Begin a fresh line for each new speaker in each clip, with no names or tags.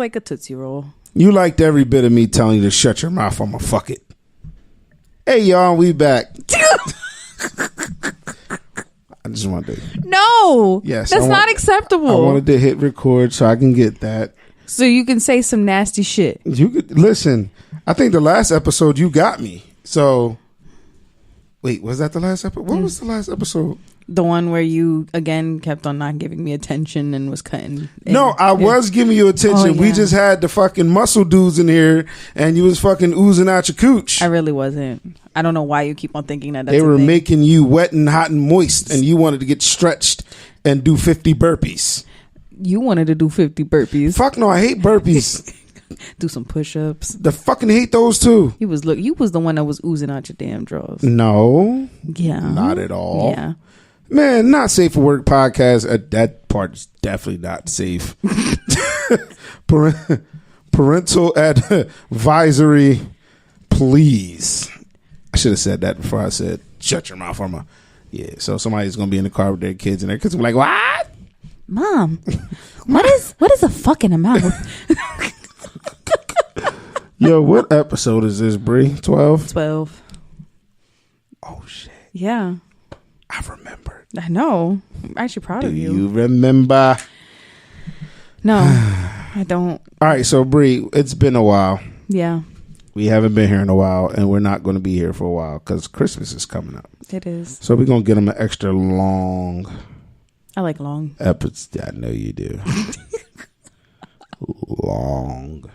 like a Tootsie Roll.
You liked every bit of me telling you to shut your mouth. I'ma fuck it. Hey, y'all, we back. I just wanted to.
No.
Yes.
That's not acceptable.
I wanted to hit record so I can get that.
So you can say some nasty shit.
You could listen. I think the last episode you got me. So, wait, was that the last episode? What was the last episode?
The one where you again kept on not giving me attention and was cutting.
No, I was giving you attention.
Oh, yeah.
We just had the fucking muscle dudes in here, and you was fucking oozing out your cooch.
I really wasn't. I don't know why you keep on thinking that. That's
They were
a thing.
making you wet and hot and moist, and you wanted to get stretched and do 50 burpees.
You wanted to do 50 burpees.
Fuck no, I hate burpees.
Do some push-ups.
The fucking hate those too.
You was the one that was oozing out your damn drawers.
No,
Yeah,
not at all.
Yeah.
Man, not safe for work podcast. That part is definitely not safe. Parental advisory, please. I should have said that before I said shut your mouth. Yeah. So somebody's gonna be in the car with their kids, and their kids will be like, "What,
Mom? what is a fucking amount?"
Yo, what episode is this, Bree? 12?
12.
Oh shit.
Yeah.
I remembered.
I know. I'm actually proud of you.
Do you remember?
No, I don't.
All right, so Bree, it's been a while.
Yeah,
We haven't been here in a while, and we're not going to be here for a while because Christmas is coming up.
it is.
So we're going to get them an extra long
I like long.
episode. I know you do. Long.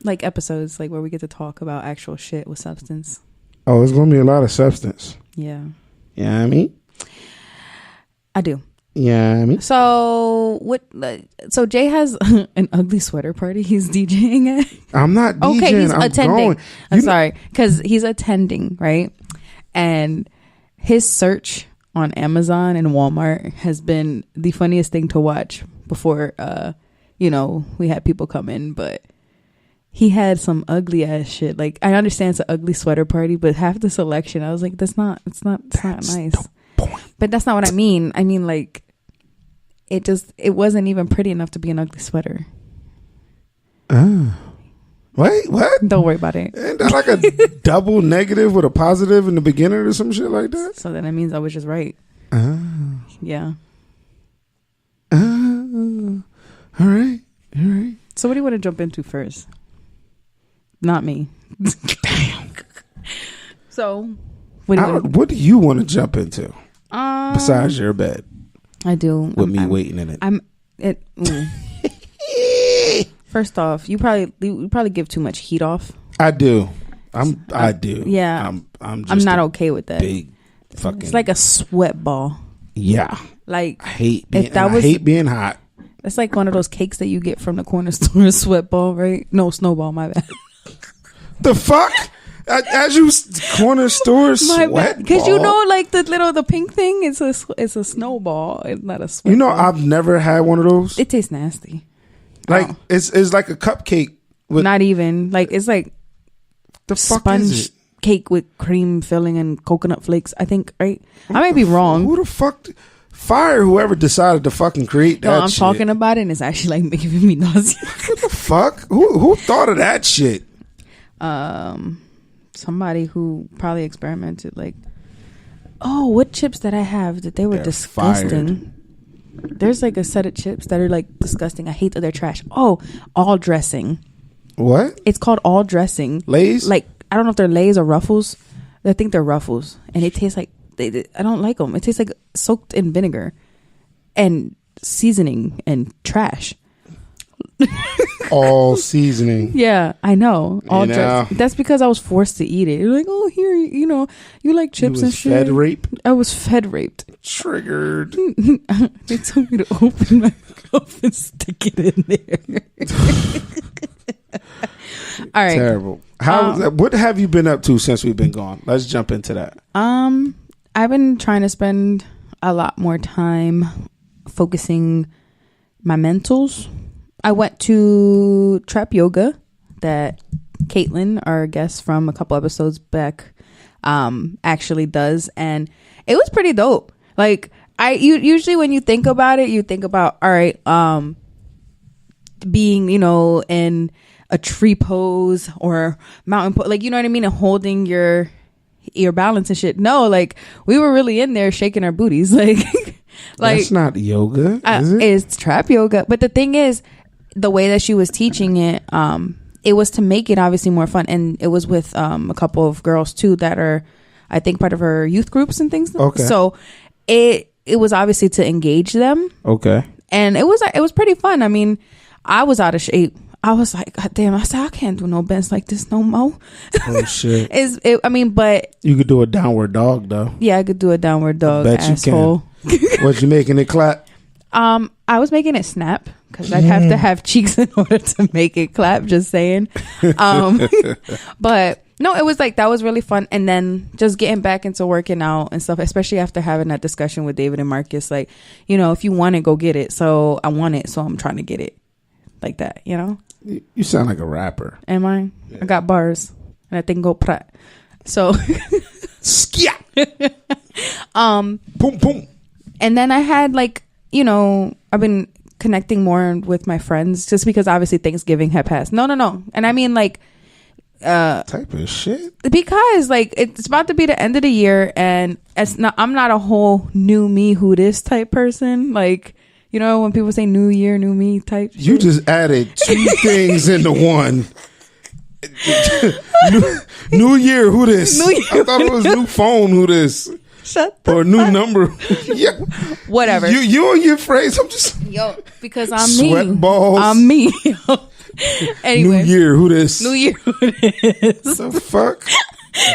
Like episodes, like where we get to talk about actual shit with substance.
Oh, it's going to be a lot of substance.
Yeah.
Yeah, I mean?
I do.
Yeah, I mean?
So what? So Jay has an ugly sweater party. He's DJing at.
I'm not DJing.
Okay, he's
I'm
attending.
going.
I'm sorry, because he's attending, right? And his search on Amazon and Walmart has been the funniest thing to watch. Before, we had people come in, but he had some ugly ass shit. Like, I understand it's an ugly sweater party, but half the selection, I was like, it's not nice. But that's not what I mean. I mean, like, it wasn't even pretty enough to be an ugly sweater.
Oh. Wait, what?
Don't worry about it.
Ain't that like a double negative with a positive in the beginning or some shit like that?
So then that means I was just right. Yeah.
All right.
So what do you want to jump into first? Not me.
Damn.
So what
do you want to jump into besides your bed?
I do.
With me waiting in it.
First off, you probably give too much heat off.
I do. I do.
Yeah.
I'm
not okay with that.
Big fucking.
It's like a sweat ball.
Yeah.
Like
I hate being hot.
It's like one of those cakes that you get from the corner store. Sweat ball, right? No, snowball. My bad.
The fuck? As you corner store sweat,
because like the pink thing. It's a snowball. It's not a sweat. ball.
I've never had one of those.
It tastes nasty.
Like it's like a cupcake with
not even like it's like
the fuck
sponge
is it?
cake with cream filling and coconut flakes. I think, right? I might be wrong.
Who the fuck? Fire whoever decided to fucking create that.
No, I'm
shit.
talking about it, and it's actually like making me nauseous.
What the fuck? Who thought of that shit?
Somebody who probably experimented. Like, oh, what chips did I have that they were disgusting?
Fired.
There's like a set of chips that are like disgusting. I hate that they're trash. Oh, all dressing.
What?
It's called all dressing.
Lay's?
Like, I don't know if they're Lay's or Ruffles. I think they're Ruffles, and it tastes like I don't like them. It tastes like soaked in vinegar and seasoning and trash.
All seasoning.
Yeah, I know. All
You know.
that's because I was forced to eat it. You're like, oh, here, you like chips and shit.
Fed rape.
I was fed raped.
Triggered.
They told me to open my mouth and stick it in there. All right.
Terrible. What have you been up to since we've been gone? Let's jump into that.
I've been trying to spend a lot more time focusing my mentals. I went to trap yoga that Caitlin, our guest from a couple episodes back, actually does, and it was pretty dope. Like, usually when you think about it, you think about, all right, being, in a tree pose or mountain pose, like, you know what I mean, and holding your balance and shit. No, like, we were really in there shaking our booties, like
that's not yoga, is it?
It's trap yoga. But the thing is, the way that she was teaching it, it was to make it obviously more fun, and it was with a couple of girls too that are, I think, part of her youth groups and things.
Okay.
So it was obviously to engage them.
Okay.
And it was pretty fun. I mean, I was out of shape. I was like, God damn, I said, I can't do no bends like this no more.
Oh shit.
But
you could do a downward dog though.
Yeah, I could do a downward dog,
bet
asshole.
You can. Was you making it clap?
I was making it snap because I'd have to have cheeks in order to make it clap, just saying. But no, it was like, that was really fun. And then just getting back into working out and stuff, especially after having that discussion with David and Marcus, like, if you want it, go get it. So I want it, so I'm trying to get it, like that,
You sound like a rapper.
Am I? Yeah. I got bars and I think go prat. So
Skia. Boom boom.
And then I had like, I've been connecting more with my friends just because obviously Thanksgiving had passed. No. And I mean like
type of shit.
Because like it's about to be the end of the year and I'm not a whole new me who this type person. Like, when people say new year, new me type shit.
You just added two things into one. New year, who this?
New year.
I thought it was new phone, who this?
Shut the
or new number. Yeah.
Whatever.
You and your phrase, I'm just
because I'm
sweat
me.
balls.
I'm me. Anyway.
New year, who this?
New year, who this?
The fuck?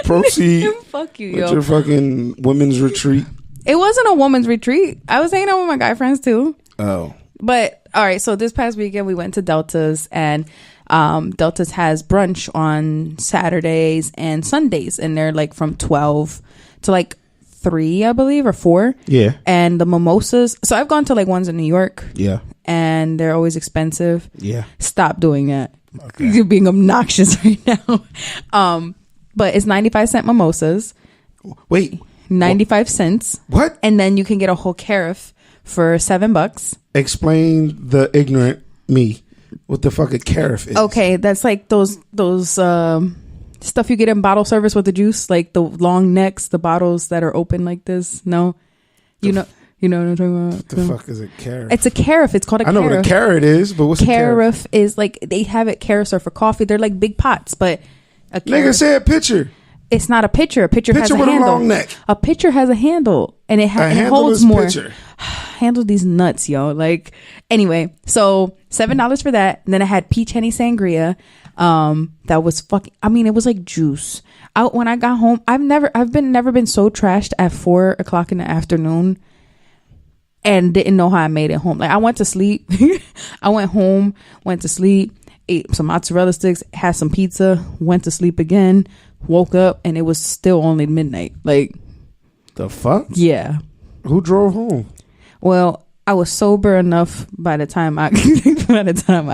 Proceed.
Fuck you,
with your fucking women's retreat.
It wasn't a woman's retreat. I was hanging out with my guy friends too.
Oh.
But all right, so this past weekend we went to Delta's, and Delta's has brunch on Saturdays and Sundays, and they're like from 12 to like 3, I believe, or 4.
Yeah.
And the mimosas. So I've gone to like ones in New York.
Yeah.
And they're always expensive.
Yeah.
Stop doing that.
Okay.
You're being obnoxious right now. But it's 95-cent mimosas.
Wait.
95 cents.
What?
And then you can get a whole carafe for $7.
Explain the ignorant me what the fuck a carafe is.
Okay, that's like those stuff you get in bottle service with the juice, like the long necks, the bottles that are open like this. No, you know what I'm talking about.
What the fuck is a carafe?
It's a carafe. It's called a carafe.
I know what a carrot is, but what's a carafe?
Carafe is like, they have it carafe for coffee. They're like big pots, but a
nigga say a pitcher.
It's not a pitcher. A pitcher has a
with
handle.
A long neck.
A pitcher has a handle, and it holds more. Handle these nuts, yo. Like, anyway, so $7 for that. And then I had peach Henny sangria. That was fucking. I mean, it was like juice. When I got home, I've never been so trashed at 4 o'clock in the afternoon, and didn't know how I made it home. Like, I went to sleep. I went home, went to sleep, ate some mozzarella sticks, had some pizza, went to sleep again. Woke up and it was still only midnight. Like,
the fuck?
Yeah.
Who drove home?
Well, I was sober enough by the time I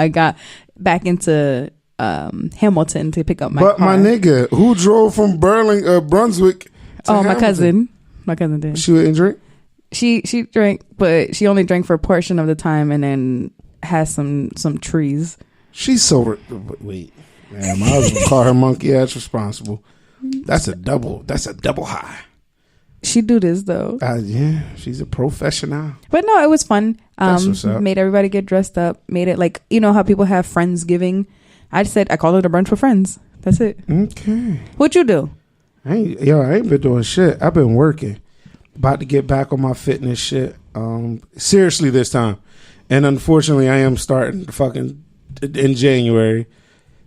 got back into Hamilton to pick up my car.
My nigga, who drove from Brunswick to Hamilton?
My cousin did.
She didn't drink?
She drank, but she only drank for a portion of the time and then has some trees.
She's sober. Wait. Man, my husband called her monkey ass responsible. That's a double high.
She do this though.
Yeah, she's a professional.
But no, it was fun.
That's what's up.
Made everybody get dressed up. Made it like, how people have Friendsgiving. I called it a brunch for friends. That's it.
Okay.
What you do?
I ain't been doing shit. I've been working. About to get back on my fitness shit. Seriously this time. And unfortunately, I am starting fucking in January.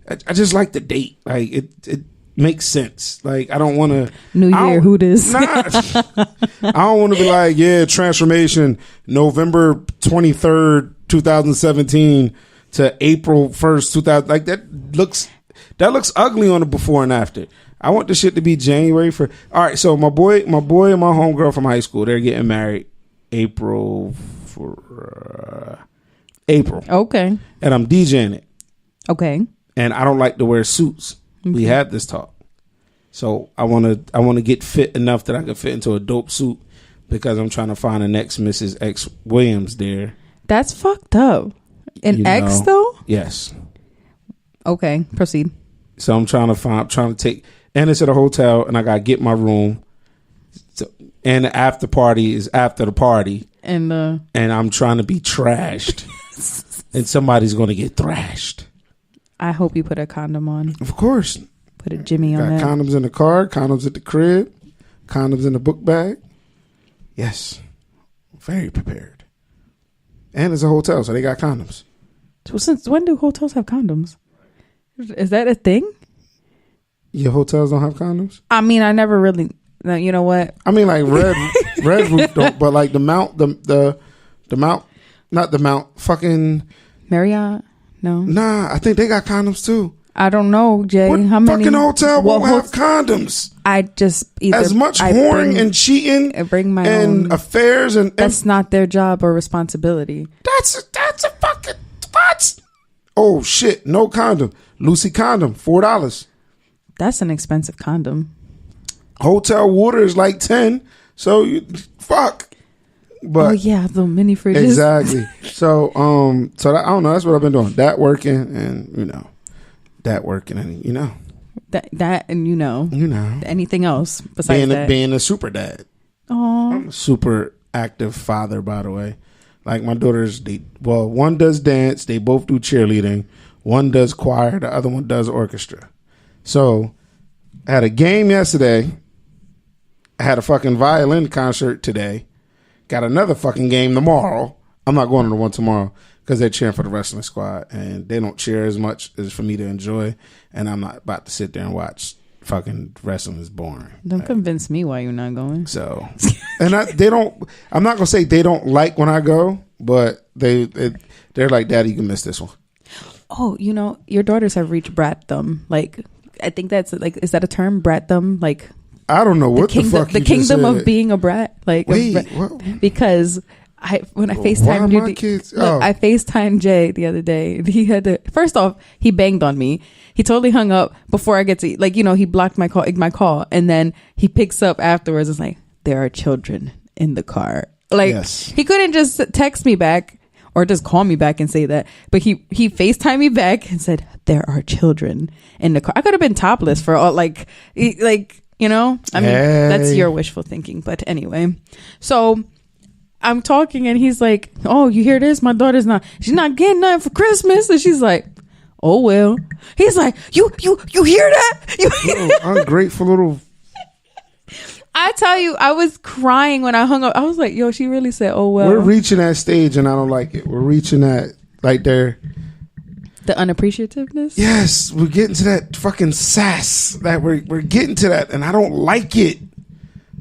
I just like the date. Like it makes sense. Like I don't want to.
New Year, who this?
Nah, I don't want to be like, transformation, November 23rd, 2017 to April 1st, 2000. Like that looks ugly on the before and after. I want the shit to be January for. All right, so my boy and my homegirl from high school, they're getting married April.
Okay.
And I'm DJing it.
Okay.
And I don't like to wear suits. Okay. We had this talk. So I want to get fit enough that I can fit into a dope suit because I'm trying to find the next Mrs. X Williams there.
That's fucked up. An ex though?
Yes.
Okay, proceed.
So I'm trying to take, and it's at a hotel, and I gotta get my room. So, and the after party is after the party, and I'm trying to be trashed, and somebody's gonna get thrashed.
I hope you put a condom on.
Of course.
Put a Jimmy on
that. Got condoms in the car, condoms at the crib, condoms in the book bag. Yes, very prepared. And it's a hotel, so they got condoms.
So since when do hotels have condoms? Is that a thing?
Your hotels don't have condoms?
I mean, I never really. No, you know what?
I mean, like Red Roof don't, but like the Mount, not the Mount, fucking
Marriott. No,
nah. I think they got condoms too.
I don't know, Jay.
What
how many
fucking hotel won't have condoms?
I just either
as much whoring and cheating,
bring my
and
own
affairs, and
that's not their job or responsibility.
That's a fucking what? Oh shit! No condom. Lucy condom, $4.
That's an expensive condom.
Hotel water is like 10. So fuck. But
oh yeah, the mini fridges.
Exactly. So so that, I don't know. That's what I've been doing. That working, and that working, and
that and anything else besides
being a super dad.
Oh,
I'm a super active father, by the way. Like my daughters, one does dance. They both do cheerleading. One does choir. The other one does orchestra. So I had a game yesterday. I had a fucking violin concert today. Got another fucking game tomorrow. I'm not going to the one tomorrow because they're cheering for the wrestling squad and they don't cheer as much as for me to enjoy. And I'm not about to sit there and watch fucking wrestling. Is boring.
Don't convince me why you're not going.
So, and they don't. I'm not gonna say they don't like when I go, but they're like, Daddy, you can miss this one.
Oh, your daughters have reached bratdom. Like, I think that's like, is that a term, bratdom? Like,
I don't know what the fuck
the
you
kingdom
just said.
of being a brat. Like,
wait,
because when I FaceTimed you, I FaceTimed Jay the other day. He had to, first off, he banged on me. He totally hung up before I get to, like, he blocked my call, and then he picks up afterwards. It's like, there are children in the car. Like, yes. He couldn't just text me back or just call me back and say that, but he FaceTimed me back and said, there are children in the car. I could have been topless for all, I mean, that's your wishful thinking, but anyway. So I'm talking and he's like, oh, you hear this? My daughter's she's not getting nothing for Christmas. And she's like, oh, well. He's like, you hear that? You hear that?
Ungrateful little.
I tell you, I was crying when I hung up. I was like, yo, she really said, oh, well.
We're reaching that stage and I don't like it. We're reaching that, like, the
unappreciativeness?
Yes, we're getting to that fucking sass. That we're getting to that, and I don't like it.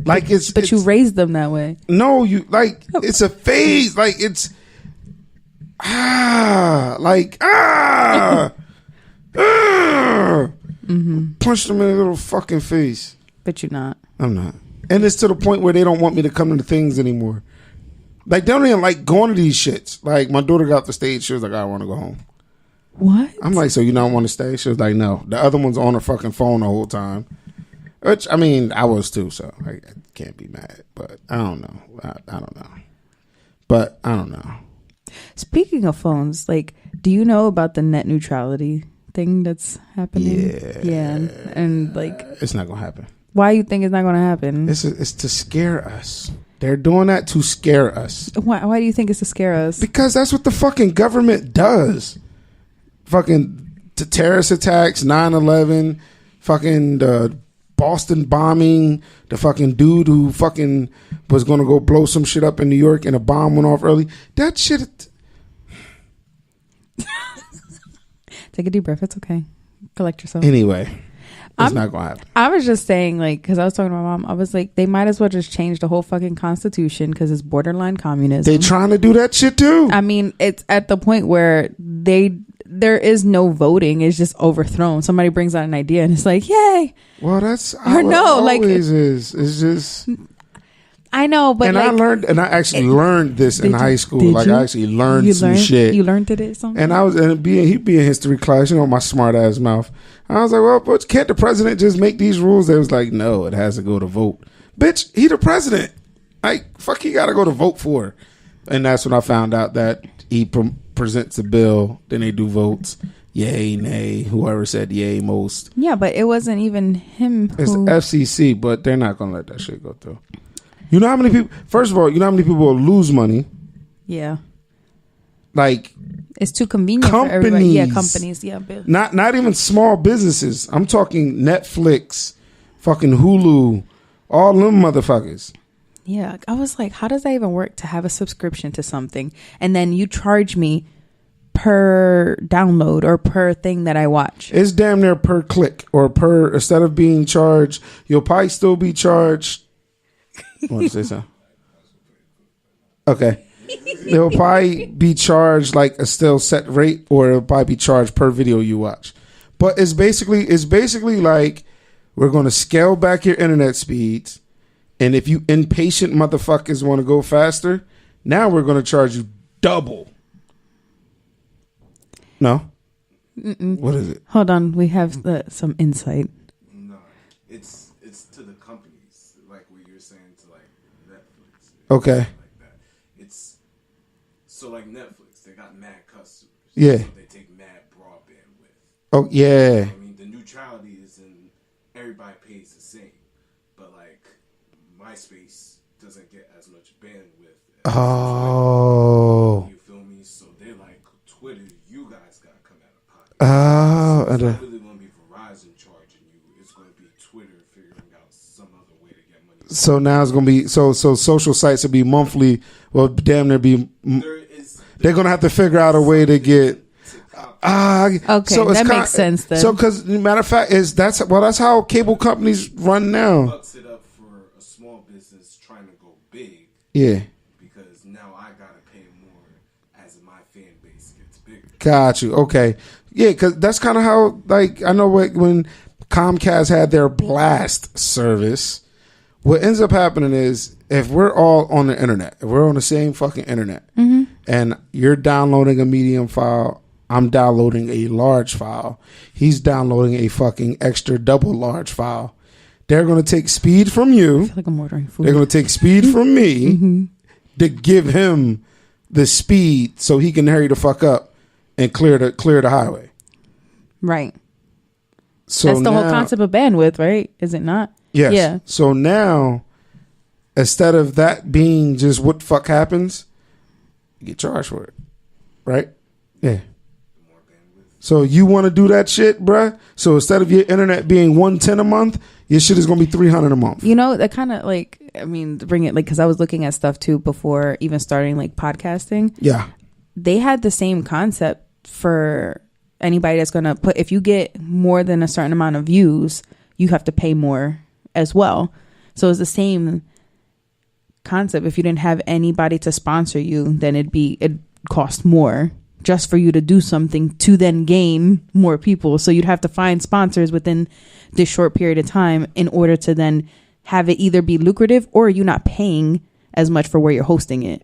Like
but you raised them that way.
No, it's a phase. Like it's punch them in their little fucking face.
But you're not.
I'm not. And it's to the point where they don't want me to come to the things anymore. Like, they don't even like going to these shits. Like, my daughter got off the stage. She was like, I want to go home.
What?
I'm like, so you don't want to stay? She was like, no. The other one's on her fucking phone the whole time. Which, I mean, I was too, so I can't be mad. But I don't know. I don't know. But I don't know.
Speaking of phones, like, do you know about the net neutrality thing that's happening? Yeah. And like,
it's not going to happen.
Why you think it's not going to happen?
It's to scare us. They're doing that to scare us.
Why do you think it's to scare us?
Because that's what the fucking government does. Fucking the terrorist attacks, 9/11, fucking the Boston bombing, the fucking dude who fucking was going to go blow some shit up in New York and a bomb went off early. That shit.
Take a deep breath. It's okay. Collect yourself.
Anyway. It's not going to happen.
I was just saying, like, because I was talking to my mom, I was like, they might as well just change the whole fucking constitution because it's borderline communism.
They're trying to do that shit too.
I mean, it's at the point where there is no voting. It's just overthrown. Somebody brings out an idea and it's like, yay.
Well, that's how it always is. It's just...
I know, but
I actually learned this in high school. Like, I actually learned some shit.
You learned it something?
And I was, he'd be in history class, my smart ass mouth. I was like, well, but can't the president just make these rules? They was like, no, it has to go to vote. Bitch, he the president. Like, fuck, he got to go to vote for. And that's when I found out that presents a bill, then they do votes. Yay, nay, whoever said yay most.
Yeah, but it wasn't even him.
It's FCC, but they're not gonna let that shit go through. You know how many people? First of all, you know how many people will lose money?
Yeah.
Like,
it's too convenient for everybody. Yeah, companies. Yeah,
not even small businesses. I'm talking Netflix, fucking Hulu, all them motherfuckers.
Yeah, I was like, how does that even work to have a subscription to something and then you charge me per download or per thing that I watch?
It's damn near per click or per, instead of being charged, you'll probably still be charged. You want to say something? Okay. They'll probably be charged like a still set rate, or it'll probably be charged per video you watch. But it's basically like, we're going to scale back your internet speeds. And if you impatient motherfuckers want to go faster, now we're going to charge you double. No?
Mm-mm.
What is it?
Hold on. We have some insight.
No, it's to the companies, like what you're saying to like Netflix.
Okay.
Like that. It's so like Netflix, they got mad customers.
Yeah.
So they take mad broadband with.
Oh, yeah.
I mean, the neutrality is in everybody pays the same, but like MySpace doesn't get as much bandwidth.
Oh.
You feel me? So they're like, Twitter, you guys gotta come out of pocket.
Oh.
So it's not really gonna be Verizon charging you. It's gonna be Twitter figuring out some other way to get money.
So now it's gonna be so social sites will be monthly. Well, damn near be. They're gonna have to figure out a way to get.
Okay, so that makes sense then.
So, because matter of fact, that's how cable companies run now.
Fucks it up for a small business trying to go big.
Yeah.
Because now I gotta pay more as my fan base gets bigger.
Got you. Okay. Yeah, because that's kind of how, like, I know when Comcast had their Blast service, what ends up happening is, if we're all on the internet, if we're on the same fucking internet,
mm-hmm.
and you're downloading a medium file, I'm downloading a large file, he's downloading a fucking extra double large file, they're going to take speed from you.
I feel like I'm ordering food.
They're going to take speed from me
mm-hmm.
to give him the speed so he can hurry the fuck up and clear the highway.
Right.
So
that's the whole concept of bandwidth, right? Is it not?
Yes.
Yeah.
So now, instead of that being just what the fuck happens, you get charged for it. Right? Yeah. So you want to do that shit, bruh? So instead of your internet being $110 a month, your shit is going to be $300 a month.
You know, that kind of like, I mean, to bring it, like, because I was looking at stuff too before even starting like podcasting.
Yeah.
They had the same concept for anybody that's going to put, if you get more than a certain amount of views, you have to pay more as well. So it's the same concept. If you didn't have anybody to sponsor you, then it'd cost more just for you to do something to then gain more people. So you'd have to find sponsors within this short period of time in order to then have it either be lucrative or you not paying as much for where you're hosting it.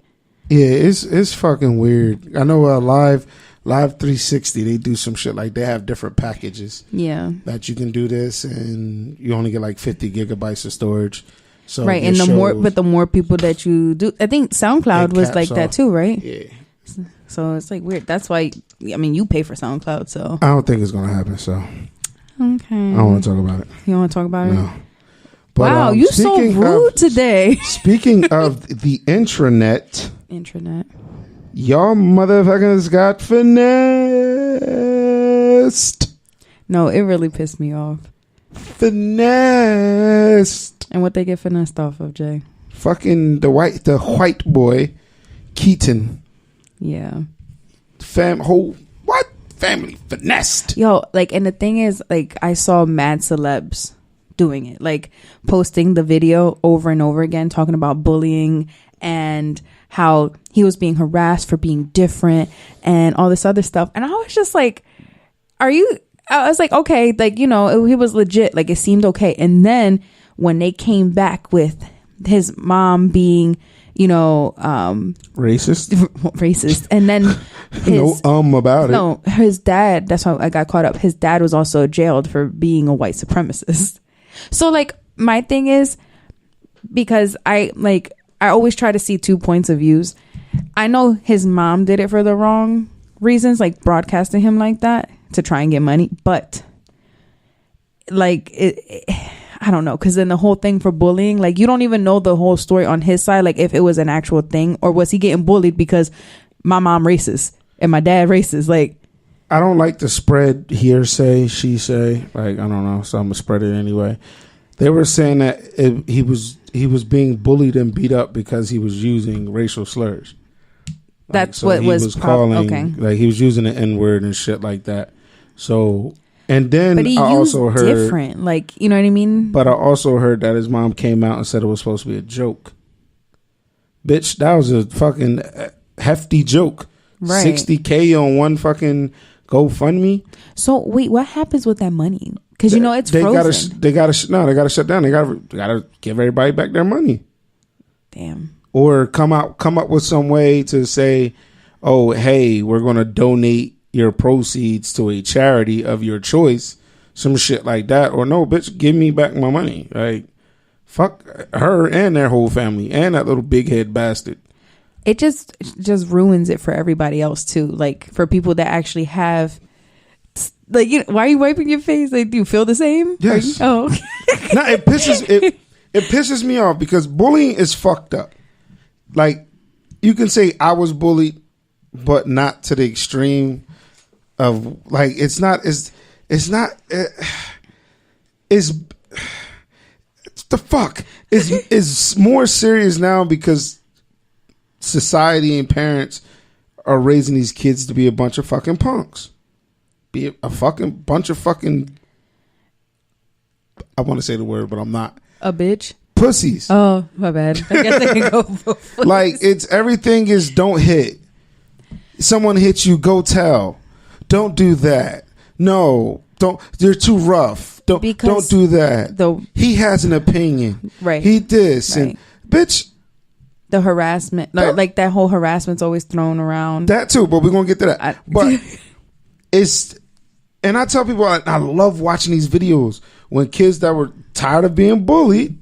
Yeah, it's fucking weird. I know Live 360, they do some shit like they have different packages.
Yeah.
That you can do this and you only get like 50 gigabytes of storage. So
right, and the more people that you do, I think SoundCloud was like that too, right?
Yeah.
So it's like weird. That's why, I mean, you pay for SoundCloud, so.
I don't think it's going to happen, so.
Okay.
I don't want to talk about it.
You don't want to talk about
no.
it?
But,
wow, you so rude today.
Speaking of the intranet. Y'all motherfuckers got finessed.
No, it really pissed me off.
Finessed.
And what they get finessed off of, Jay?
Fucking the white boy, Keaton.
Yeah.
What? Family finessed.
Yo, like, and the thing is, like, I saw mad celebs doing it, like posting the video over and over again, talking about bullying and how he was being harassed for being different and all this other stuff. And I was just like, I was like, okay, like, you know, he was legit. Like, it seemed okay. And then when they came back with his mom being, you know, racist. And then his dad, that's how I got caught up. His dad was also jailed for being a white supremacist. So, like, my thing is, because I always try to see 2 points of views. I know his mom did it for the wrong, reasons, like broadcasting him like that to try and get money, but like I don't know, because then the whole thing for bullying, like you don't even know the whole story on his side, like if it was an actual thing or was he getting bullied because my mom racist and my dad racist. Like,
I don't like to spread hearsay, she say, like I don't know, so I'm gonna spread it anyway. They were saying that he was being bullied and beat up because he was using racial slurs.
That's
like, so
what was
calling,
okay.
Like he was using the N-word and shit like that. So, and then
but he
I
used
also heard
different, like, you know what I mean?
But I also heard that his mom came out and said it was supposed to be a joke. Bitch, that was a fucking hefty joke.
Right.
$60K on one fucking GoFundMe.
So wait, what happens with that money? Because you know it's frozen.
They gotta shut down. They gotta give everybody back their money.
Damn.
Or come up with some way to say, oh, hey, we're gonna donate your proceeds to a charity of your choice, some shit like that. Or no, bitch, give me back my money. Like, fuck her and their whole family and that little big head bastard.
It just ruins it for everybody else too. Like for people that actually have, like, you know, why are you wiping your face? Like, do you feel the same?
Yes.
Oh,
No, it pisses me off because bullying is fucked up. Like, you can say I was bullied, but not to the extreme of, like, it's the fuck. It's more serious now because society and parents are raising these kids to be a bunch of fucking punks. Be a fucking bunch of fucking, I want to say the word, but I'm not.
a bitch.
Pussies.
Oh, my bad. I guess I can go both ways.
Like, it's everything is don't hit. Someone hits you, go tell. Don't do that. No, don't. They're too rough. Don't do that. He has an opinion.
Right.
He this
right.
and bitch.
The harassment, like that whole harassment's always thrown around.
That too, but we're gonna get to that. But it's, and I tell people I love watching these videos when kids that were tired of being bullied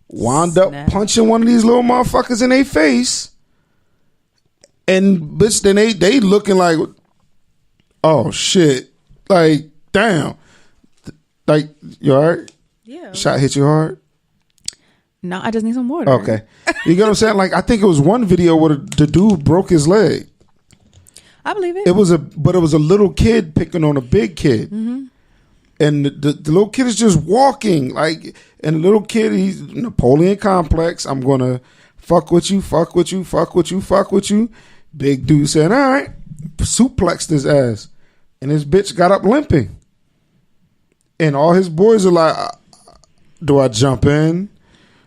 wound up punching one of these little motherfuckers in their face, and bitch, then they looking like, oh shit, like damn, like you alright?
Yeah.
Shot hit you hard?
No, I just need some water.
Okay, you get what I'm saying? Like, I think it was one video where the dude broke his leg.
I believe it.
It was a little kid picking on a big kid. Mm-hmm. And the little kid is just walking, like, and the little kid, he's Napoleon complex. I'm gonna fuck with you, fuck with you, fuck with you, fuck with you. Big dude said, all right, suplexed his ass, and his bitch got up limping. And all his boys are like, do I jump in?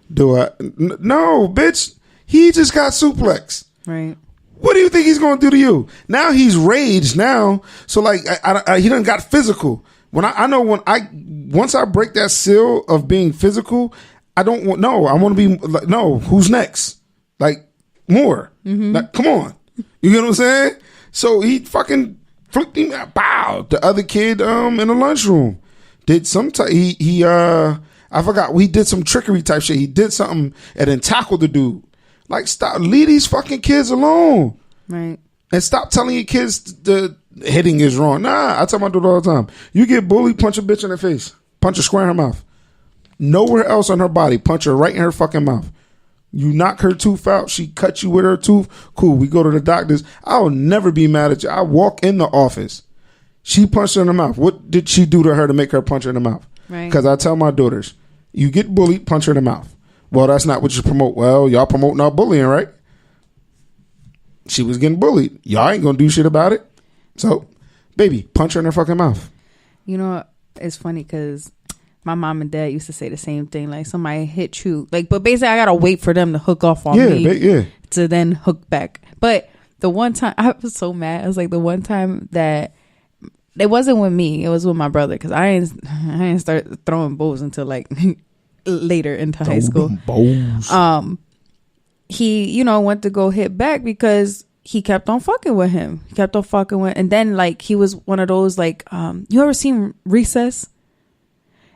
No, bitch. He just got suplexed.
Right.
What do you think he's gonna do to you? Now he's raged now. So like, he done got physical. Once I break that seal of being physical, I want to be like, no, who's next? Like, more. Mm-hmm. Like, come on. You get what I'm saying? So he fucking flicked him out. Bow. The other kid in the lunchroom did some I forgot. He did some trickery type shit. He did something and then tackled the dude. Like, stop. Leave these fucking kids alone.
Right.
And stop telling your kids the hitting is wrong. Nah, I tell my daughter all the time. You get bullied, punch a bitch in the face. Punch her square in her mouth. Nowhere else on her body. Punch her right in her fucking mouth. You knock her tooth out. She cut you with her tooth. Cool. We go to the doctors. I'll never be mad at you. I walk in the office. She punched her in the mouth. What did she do to her to make her punch her in the mouth?
Right.
Because I tell my daughters, you get bullied, punch her in the mouth. Well, that's not what you promote. Well, y'all promoting our bullying, right? She was getting bullied. Y'all ain't gonna do shit about it. So, baby, punch her in her fucking mouth.
You know, it's funny because my mom and dad used to say the same thing. Like, somebody hit you. Like, but basically, I gotta wait for them to hook off on me to then hook back. But the one time, I was so mad. I was like, the one time that it wasn't with me, it was with my brother, because I didn't start throwing bows until like later into high school. He, went to go hit back because he kept on fucking with him. And then like he was one of those like, you ever seen Recess?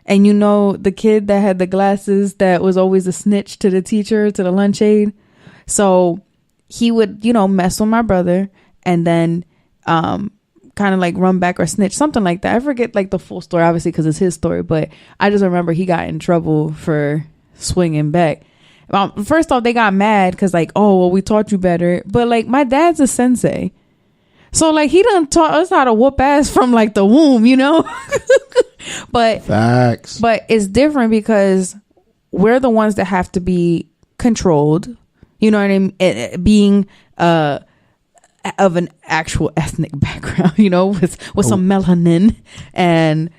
And the kid that had the glasses that was always a snitch to the teacher, to the lunch aide. So he would, mess with my brother, and then kind of like run back or snitch, something like that. I forget like the full story, obviously, because it's his story, but I just remember he got in trouble for swinging back. First off, they got mad because like, oh, well, we taught you better. But like, my dad's a sensei. So like, he done taught us how to whoop ass from like the womb, you know? But
facts.
But it's different because we're the ones that have to be controlled. You know what I mean? Being of an actual ethnic background, you know, with some melanin. And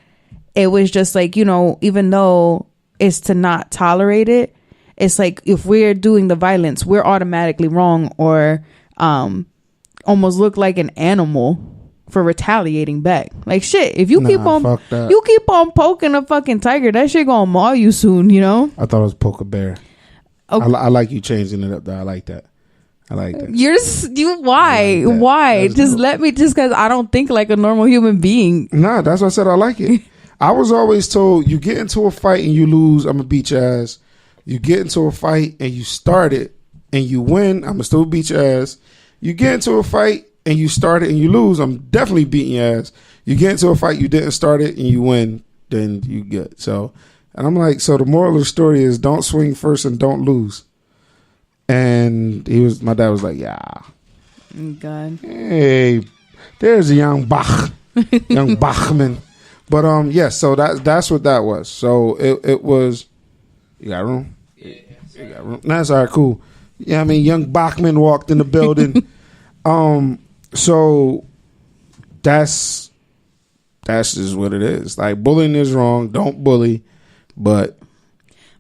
it was just like, you know, even though it's to not tolerate it, it's like if we're doing the violence, we're automatically wrong or almost look like an animal for retaliating back. Like shit, if you keep on poking a fucking tiger, that shit gonna maul you soon, you know?
I thought it was poke a bear. Okay. I like you changing it up though. I like that. Why? Like
just let me, just because I don't think like a normal human being.
Nah, that's why I said I like it. I was always told you get into a fight and you lose, I'm gonna beat your ass. You get into a fight and you start it and you win, I'm gonna still beat your ass. You get into a fight and you start it and you lose, I'm definitely beating your ass. You get into a fight, you didn't start it and you win, then you good. So, and I'm like, so the moral of the story is don't swing first and don't lose. And my dad was like, yeah.
God.
Hey, there's a young Bachman. But yes, so that's what that was. So it was. You got room? Yeah. You got room. That's all right, cool. Yeah, I mean, young Bachman walked in the building. So that's just what it is. Like bullying is wrong. Don't bully, but.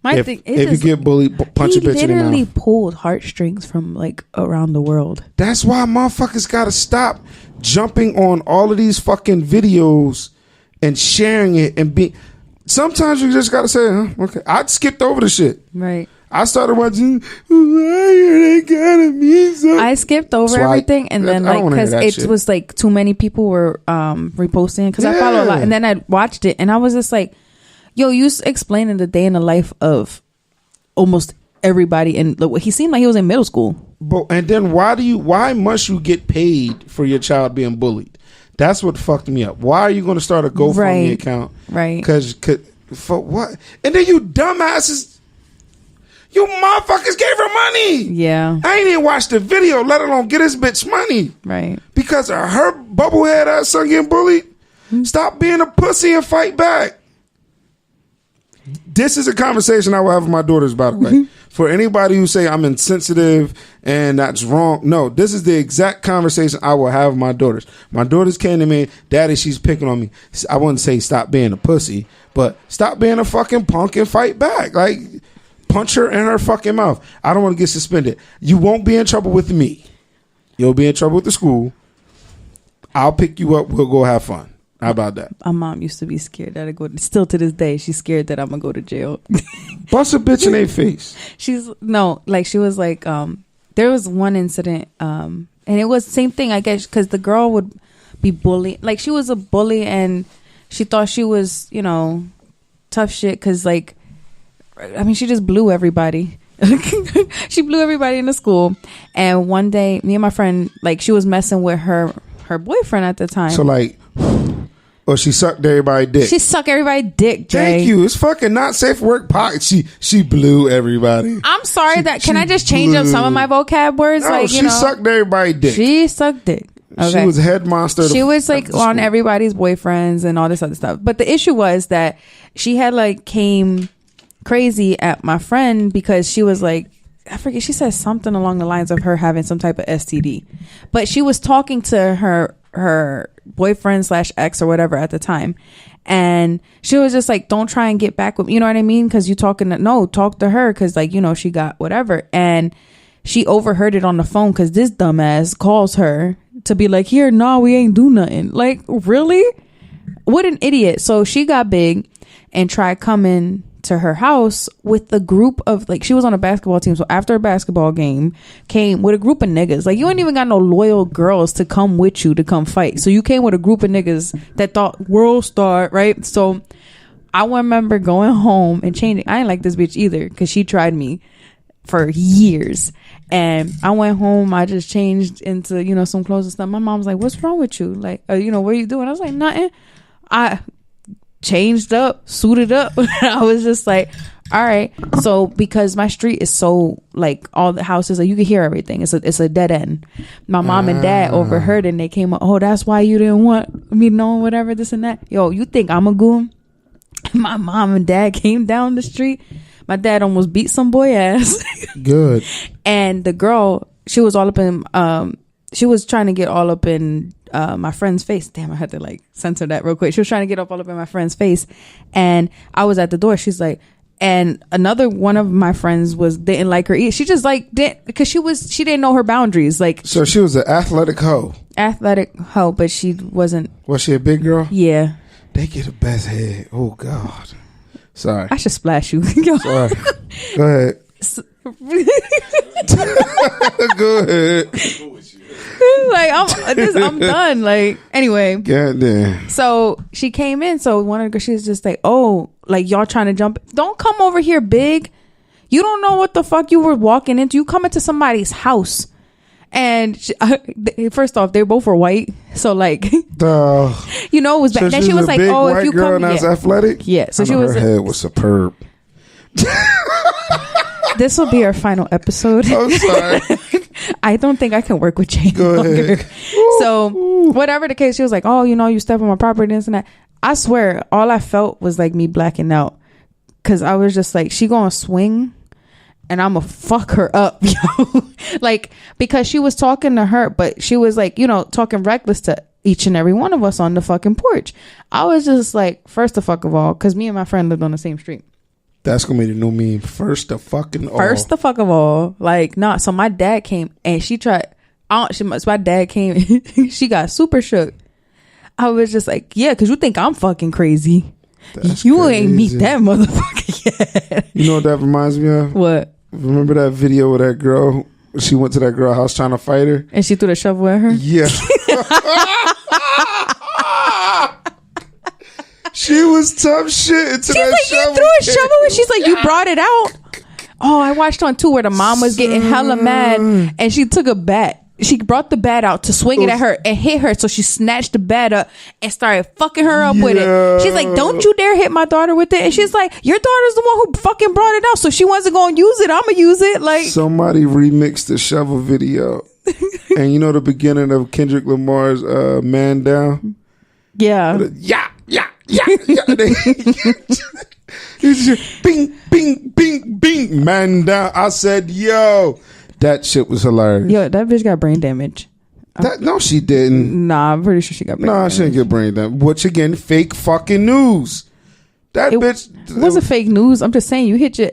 If you get bullied, punch a bitch in the mouth. He literally
pulled heartstrings from like around the world.
That's why motherfuckers gotta stop jumping on all of these fucking videos and sharing it and be. Sometimes you just gotta say, okay. I skipped over the shit.
Right.
I started watching. I
skipped over everything, and then like because it was like too many people were reposting because I follow a lot, and then I watched it, and I was just like. Yo, you explaining the day in the life of almost everybody, and he seemed like he was in middle school.
But and then why must you get paid for your child being bullied? That's what fucked me up. Why are you going to start a GoFundMe account?
Right.
Because for what? And then you dumbasses, you motherfuckers gave her money.
Yeah.
I ain't even watched the video, let alone get this bitch money.
Right.
Because of her bubblehead ass son getting bullied. Mm-hmm. Stop being a pussy and fight back. This is a conversation I will have with my daughters, by the way. For anybody who say I'm insensitive and that's wrong, no, this is the exact conversation I will have with my daughters. My daughters came to me, Daddy, she's picking on me. I wouldn't say stop being a pussy, but stop being a fucking punk and fight back. Like, punch her in her fucking mouth. I don't want to get suspended. You won't be in trouble with me. You'll be in trouble with the school. I'll pick you up. We'll go have fun. How about that?
My mom used to be scared that I go. Still to this day, she's scared that I'm gonna go to jail.
Bust a bitch in their face.
She was like, there was one incident, and it was the same thing, I guess, because the girl would be bullied. Like she was a bully, and she thought she was, you know, tough shit. Because like, I mean, she just blew everybody. She blew everybody in the school. And one day, me and my friend, like, she was messing with her boyfriend at the time.
So like. Or she sucked everybody's dick.
She sucked everybody's dick, Jay.
Thank you. It's fucking not safe work pocket. She blew everybody.
I'm sorry can I just change up some of my vocab words?
No, she sucked everybody's dick.
She sucked dick. Okay.
She was head monster.
She was like on everybody's boyfriends and all this other stuff. But the issue was that she had like came crazy at my friend because she was like, I forget, she said something along the lines of her having some type of STD. But she was talking to her boyfriend / ex or whatever at the time, and she was just like, don't try and get back with me, you know what I mean, because you talk to her because like, you know, she got whatever. And she overheard it on the phone because this dumbass calls her to be like, here, nah, we ain't do nothing. Like, really? What an idiot. So she got big and tried coming to her house with a group of, like, she was on a basketball team, so after a basketball game came with a group of niggas. Like, you ain't even got no loyal girls to come with you to come fight, so you came with a group of niggas that thought world star, right? So I remember going home and changing. I ain't like this bitch either because she tried me for years, And I went home. I just changed into, you know, some clothes and stuff. My mom's like, "What's wrong with you? Like, you know, what are you doing?" I was like, "Nothing." I changed up, suited up. I was just like, all right. So because my street is so like all the houses, like you can hear everything. It's a dead end. My mom and dad overheard and they came up. "Oh, that's why you didn't want me knowing whatever, this and that." Yo, you think I'm a goon? My mom and dad came down the street. My dad almost beat some boy ass.
Good.
And the girl, she was all up in she was trying to get all up in my friend's face. Damn, I had to like censor that real quick. She was trying to get all up in my friend's face, and I was at the door. She's like, and another one of my friends didn't like her either. She just like didn't, because she didn't know her boundaries. Like,
so she was an athletic hoe,
but she wasn't.
Was she a big girl?
Yeah.
They get the best head. Oh God. Sorry.
I should splash you.
Sorry. Go ahead. Go ahead.
Like I'm done. Like, anyway.
Goddamn.
So she came in. So one of the girls, she was just like, "Oh, like y'all trying to jump? Don't come over here, big. You don't know what the fuck you were walking into. You come into somebody's house." And first off, they both were white, so like, you know, it was bad. So then she was like, "Oh, if you
girl
come,
that's athletic,
yeah." So she was.
Her head was superb.
This will be our final episode.
I'm sorry.
I don't think I can work with Jane longer. So whatever the case, she was like, "Oh, you know, you step on my property, this and that." I swear, all I felt was like me blacking out, because I was just like, she gonna swing. And I'm gonna fuck her up, yo. Like, because she was talking to her, but she was like, you know, talking reckless to each and every one of us on the fucking porch. I was just like, first of all, because me and my friend lived on the same street.
That's gonna be the new meme. First the fuck of all.
Like, nah. So my dad came and she tried. My dad came. She got super shook. I was just like, yeah, because you think I'm fucking crazy.
That's
you
crazy.
Ain't meet that motherfucker yet.
You know what that reminds me of?
What?
Remember that video with that girl? She went to that girl's house trying to fight her,
and she threw the shovel at her.
Yeah. She was tough shit into that
like,
shovel.
You threw a shovel, and she's like, you brought it out. Oh, I watched on too where the mom was getting hella mad, and she took a bat. She brought the bat out to swing it at her and hit her. So she snatched the bat up and started fucking her up with it. She's like, "Don't you dare hit my daughter with it." And she's like, "Your daughter's the one who fucking brought it out. So she wasn't going to use it. I'm going to use it." Like,
somebody remixed the shovel video. And you know the beginning of Kendrick Lamar's Man Down?
Yeah.
Yeah. It's just bing, bing, bing, bing, Man Down. I said, yo. That shit was hilarious.
Yo, that bitch got brain damage.
No, she didn't.
Nah, I'm pretty sure she got brain damage.
Nah, she didn't get brain damage. Which again, fake fucking news. That bitch.
It wasn't fake news. I'm just saying, you got your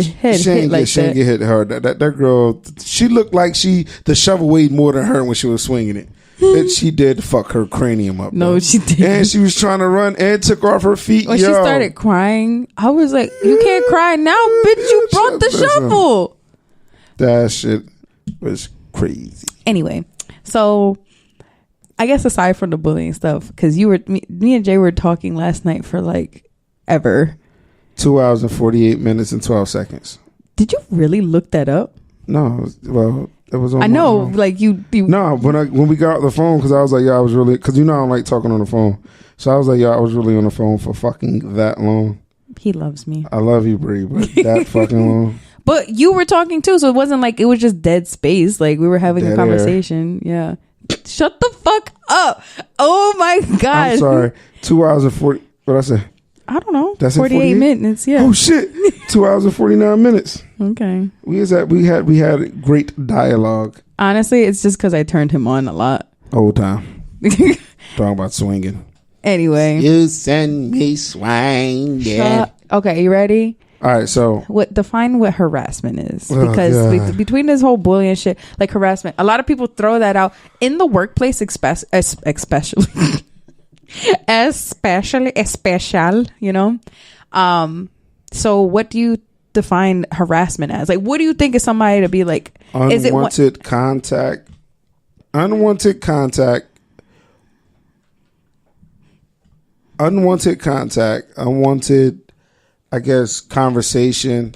head hit like that.
She didn't get hit hard. That girl, she looked like the shovel weighed more than her when she was swinging it. And she did fuck her cranium up.
No, she did.
And she was trying to run and took off her feet.
When she started crying, I was like, "You can't cry now, bitch. You brought the shovel."
That shit was crazy.
Anyway, so I guess aside from the bullying stuff, because me and Jay were talking last night for like ever.
2 hours and 48 minutes and 12 seconds.
Did you really look that up?
No, well, it was on.
I know, like you.
No, when we got off the phone, because I was like, "Yeah, I was really," because you know I don't like talking on the phone. So I was like, "Yeah, I was really on the phone for fucking that long."
He loves me.
I love you, Bree, but that fucking long.
But you were talking too, so it wasn't like it was just dead space. Like we were having a conversation. Air. Yeah. Shut the fuck up. Oh my God.
I'm sorry. 2 hours and 40. What I say?
I don't know.
That's
48 minutes. Yeah.
Oh shit. 2 hours and 49 minutes.
Okay.
We had great dialogue.
Honestly, it's just because I turned him on a lot.
Whole time. Talking about swinging.
Anyway.
You send me swinging.
Okay, you ready?
All right, so
define what harassment is, because between this whole bullying shit, like harassment, a lot of people throw that out in the workplace, especially, you know. So what do you define harassment as? Like, what do you think is somebody to be like?
Unwanted contact, unwanted, I guess, conversation,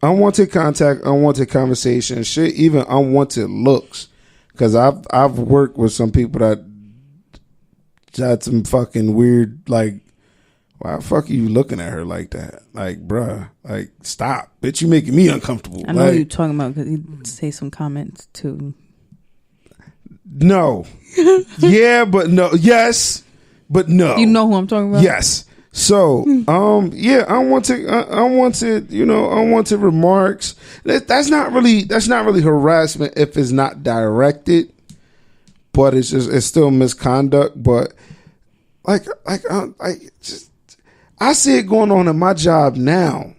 unwanted contact, unwanted conversation, shit, even unwanted looks. Because I've worked with some people that had some fucking weird, like, why the fuck are you looking at her like that? Like, bruh, like, stop. Bitch, you making me uncomfortable.
I know what you're talking about because you say some comments too.
No. Yeah, but no. Yes, but no.
You know who I'm talking about?
Yes. So, yeah, unwanted, you know, unwanted remarks. That's not really harassment if it's not directed, but it's still misconduct. But I see it going on in my job now.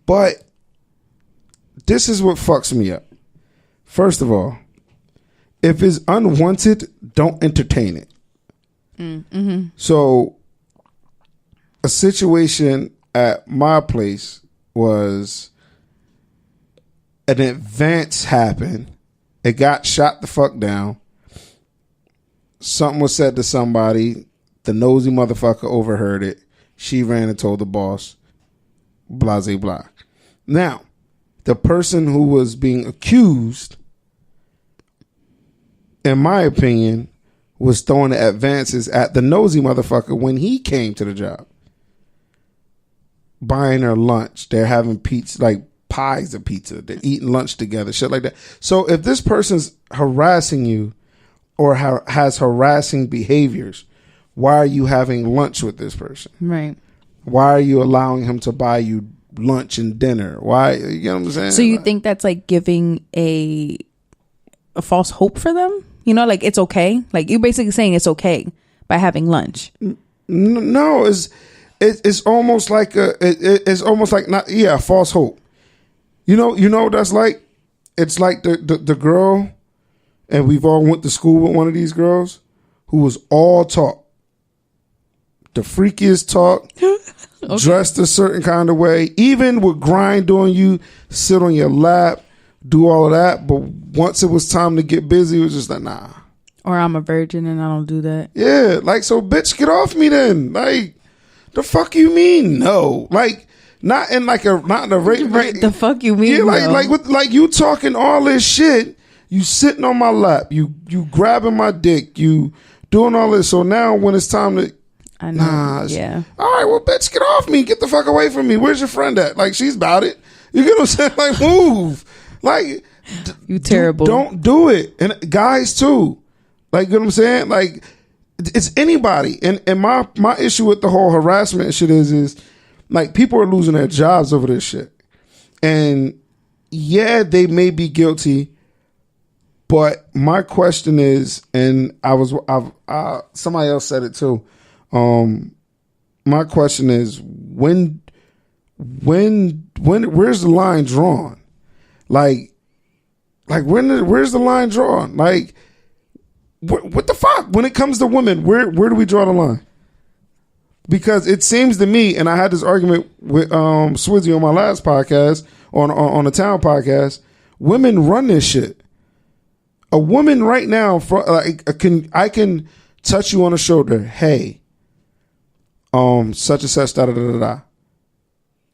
But this is what fucks me up. First of all, if it's unwanted, don't entertain it. Mm-hmm. So, a situation at my place was an advance happened. It got shot the fuck down. Something was said to somebody. The nosy motherfucker overheard it. She ran and told the boss. Blah, blah, blah. Now, the person who was being accused, in my opinion, was throwing the advances at the nosy motherfucker when he came to the job. Buying her lunch. They're having pizza, like pies of pizza. They're eating lunch together, shit like that. So if this person's harassing you or has harassing behaviors, why are you having lunch with this person?
Right.
Why are you allowing him to buy you lunch and dinner? Why? You know what I'm saying?
So you think that's like giving a false hope for them? You know, like it's okay. Like you're basically saying it's okay by having lunch.
No, it's almost like it's almost like not false hope. You know that's like, it's like the girl, and we've all went to school with one of these girls who was all talk, the freakiest talk, okay. Dressed a certain kind of way, even would grind on you, sit on your lap, do all of that. But once it was time to get busy, it was just like, nah.
Or I'm a virgin and I don't do that.
Yeah, like, so bitch, get off me then. Like, the fuck you mean no? Like, not in a rape.
The fuck you mean?
Yeah,
no?
like you talking all this shit. You sitting on my lap. You grabbing my dick. You doing all this. So now when it's time to,
I know. Yeah.
All right, well, bitch, get off me. Get the fuck away from me. Where's your friend at? Like, she's about it. You get what I'm saying? Like, move. Like,
you terrible.
Don't do it. And guys too. Like, you know what I'm saying? Like, it's anybody. And my issue with the whole harassment shit is like, people are losing their jobs over this shit. And yeah, they may be guilty, but my question is, and somebody else said it too. My question is, when where's the line drawn? Like where's the line drawn? Like, what the fuck? When it comes to women, where do we draw the line? Because it seems to me, and I had this argument with Swizzy on my last podcast, on the Town podcast, women run this shit. A woman right now, I can touch you on the shoulder. Hey, such and such, da da da da.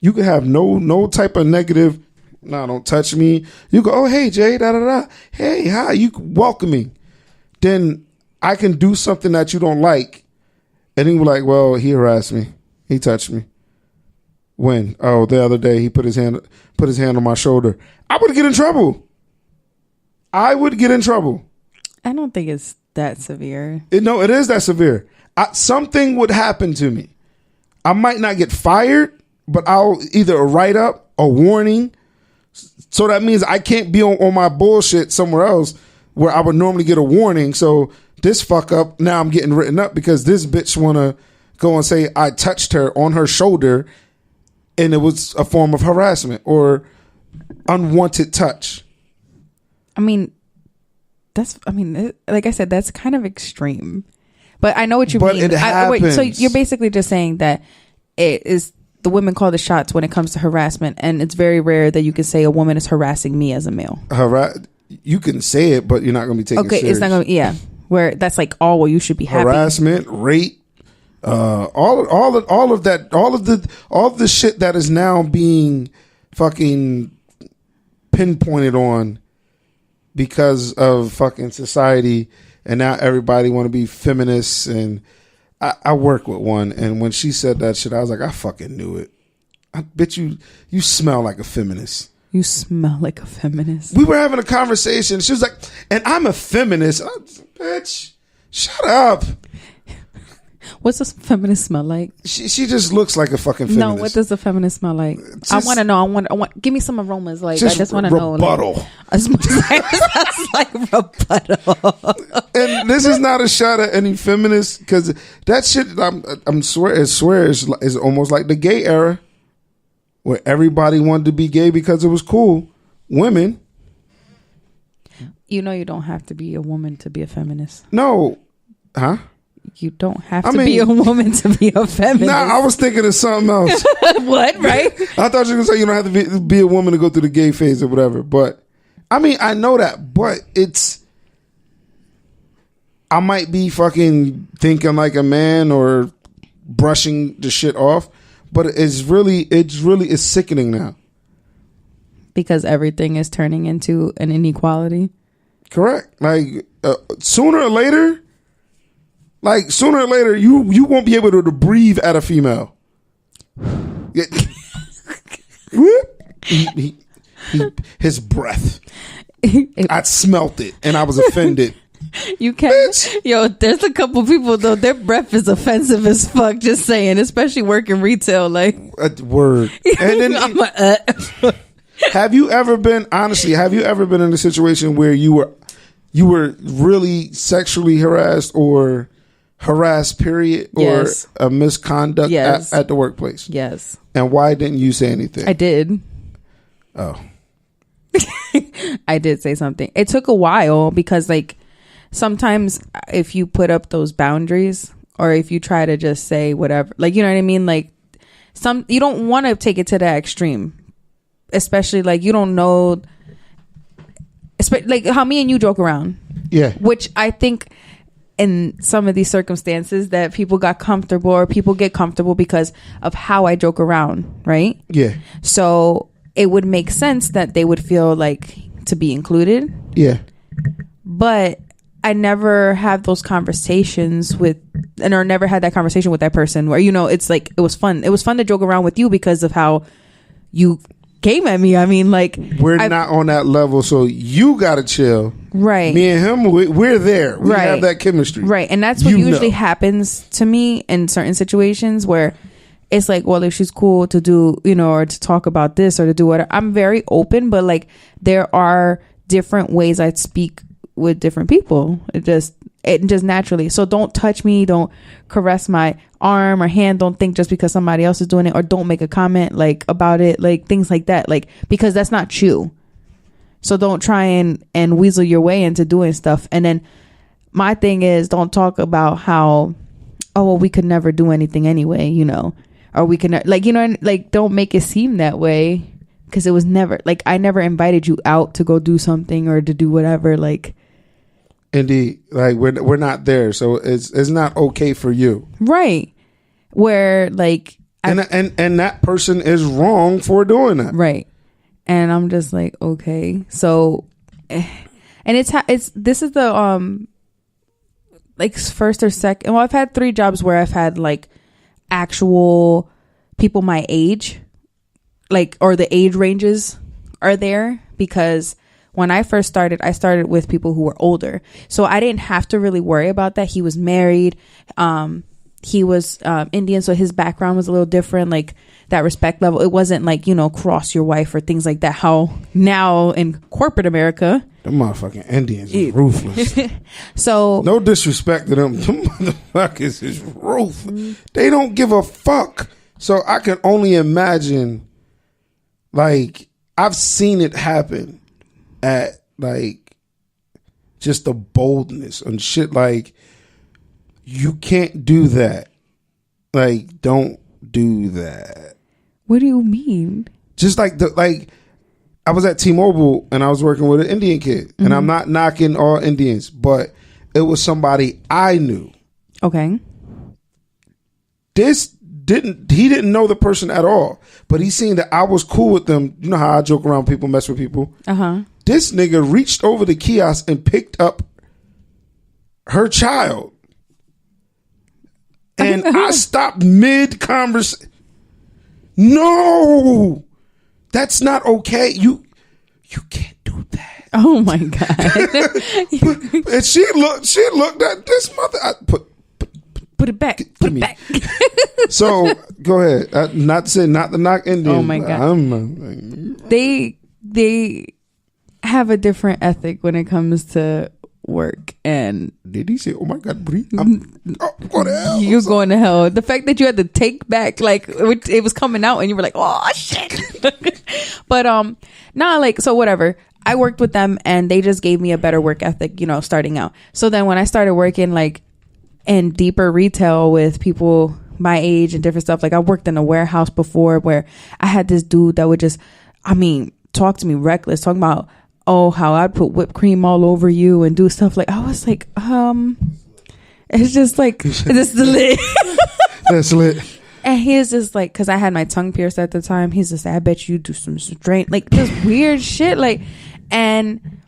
You can have no type of negative. No, don't touch me. You go, oh hey Jay, da da da. Hey, hi, you welcoming. Then I can do something that you don't like, and then you're like, well, he harassed me, he touched me. When? Oh, the other day he put his hand on my shoulder. I would get in trouble. I don't think it's that severe. No, it is that severe. Something would happen to me. I might not get fired, but I'll either a write up, a warning. So that means I can't be on my bullshit somewhere else where I would normally get a warning. So this fuck up, now I'm getting written up because this bitch want to go and say I touched her on her shoulder and it was a form of harassment or unwanted touch.
I mean, like I said, that's kind of extreme. But I know what you mean.
But it happens.
Wait, so you're basically just saying that it is the women call the shots when it comes to harassment, and it's very rare that you can say a woman is harassing me as a male.
You can say it, but you're not going to be taken serious.
It's not going to, yeah. Where that's like, oh, well, you should be happy.
Harassment, rape, all of that, all of the shit that is now being fucking pinpointed on because of fucking society, and now everybody want to be feminists. And I work with one, and when she said that shit, I was like, I fucking knew it. I bet you smell like a feminist.
You smell like a feminist.
We were having a conversation. She was like, and I'm a feminist. I was, bitch, shut up.
What's a feminist smell like?
She just looks like a fucking feminist.
No, what does a feminist smell like? I want to know. I want. Give me some aromas. Like I just want to know.
Rebuttal.
Like rebuttal.
And this is not a shot at any feminists, because that shit. I swear is almost like the gay era, where everybody wanted to be gay because it was cool. Women.
You know, you don't have to be a woman to be a feminist.
No, huh?
You don't have to be a woman to be a feminist.
Nah, I was thinking of something else.
What, right?
I thought you were going to say you don't have to be a woman to go through the gay phase or whatever. But, I mean, I know that. But I might be fucking thinking like a man or brushing the shit off. But it's really sickening now. Because
everything is turning into an inequality.
Correct. Like, sooner or later, you won't be able to breathe at a female. His breath. I smelt it and I was offended.
You can't. Bitch. Yo, there's a couple people though. Their breath is offensive as fuck. Just saying, especially working retail. Like
word. And then have you ever been in a situation where you were really sexually harassed or harassed, period,
yes,
or a misconduct
yes,
at the workplace?
Yes.
And why didn't you say anything?
I did.
Oh.
I did say something. It took a while because, like, sometimes if you put up those boundaries or if you try to just say whatever, like, you know what I mean? Like, you don't want to take it to that extreme, especially like you don't know, like how me and you joke around.
Yeah.
Which I think in some of these circumstances that people got comfortable or people get comfortable because of how I joke around, right?
Yeah.
So it would make sense that they would feel like to be included.
Yeah.
But I never have those conversations or never had that conversation with that person where, you know, it's like, it was fun. It was fun to joke around with you because of how you came at me. I mean, like,
we're not on that level, so you gotta chill.
Right.
Me and him, we're there. We have that chemistry.
Right. And that's what usually happens to me in certain situations where it's like, well, if she's cool to do, you know, or to talk about this or to do whatever, I'm very open, but like there are different ways I speak with different people. It just naturally. So don't touch me, don't caress my arm or hand, don't think just because somebody else is doing it, or don't make a comment like about it, like things like that, like, because that's not you. So don't try and weasel your way into doing stuff. And then my thing is, don't talk about how, oh, well, we could never do anything anyway, you know, or we can, like, you know, like, don't make it seem that way, because it was never, like, I never invited you out to go do something or to do whatever, like.
Indeed, like we're not there, so it's not okay for you,
right? Where like,
and that person is wrong for doing that,
right? And I'm just like, okay, so, and this is the like first or second. Well, I've had 3 jobs where I've had like actual people my age, like, or the age ranges are there, because when I first started, I started with people who were older. So I didn't have to really worry about that. He was married. He was Indian, so his background was a little different, like that respect level. It wasn't like, you know, cross your wife or things like that. How now in corporate America,
them motherfucking Indians is ruthless.
So
no disrespect to them. Them motherfuckers is ruthless. They don't give a fuck. So I can only imagine, like, I've seen it happen at like just the boldness and shit. Like, you can't do that. Like, don't do that.
What do you mean?
Just like I was at T-Mobile and I was working with an Indian kid, and I'm not knocking all Indians, but it was somebody I knew.
Okay.
This didn't know the person at all, but he seen that I was cool with them. You know how I joke around, people mess with people. This nigga reached over the kiosk and picked up her child, and I stopped mid conversation. No, that's not okay. You can't do that.
Oh my God.
And she looked at this mother.
Put it back. Put it back.
So go ahead. Not to knock Indians.
Oh my God. They have a different ethic when it comes to work. And
did he say, "Oh my God, breathe"? What else?
You're going to hell. The fact that you had to take back, like it was coming out, and you were like, "Oh shit." But nah, like, so whatever. I worked with them, and they just gave me a better work ethic, you know, starting out. So then when I started working like in deeper retail with people my age and different stuff, like I worked in a warehouse before where I had this dude that would just, talk to me reckless, talking about, oh, how I'd put whipped cream all over you and do stuff like, I was like, it's just like, this is lit.
That's lit.
And he's just like, because I had my tongue pierced at the time, he's just like, I bet you do some straight, like this weird shit, like, and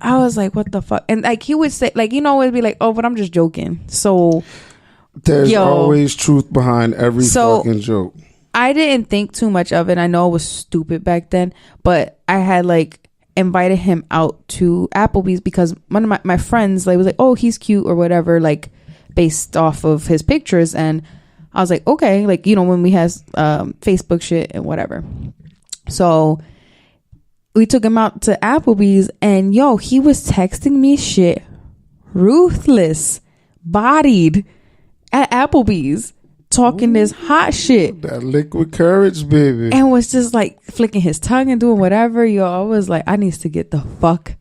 I was like, what the fuck? And like he would say, like, you know, it'd be like, oh, but I'm just joking. So
there's always truth behind every fucking joke.
I didn't think too much of it. I know it was stupid back then, but I had like invited him out to Applebee's because one of my friends like was like, oh, he's cute or whatever, like based off of his pictures. And I was like, okay, like, you know, when we had Facebook shit and whatever. So we took him out to Applebee's, and he was texting me shit, ruthless, bodied at Applebee's, talking this hot shit.
That liquid courage, baby.
And was just like flicking his tongue and doing whatever. I was like, I need to get the fuck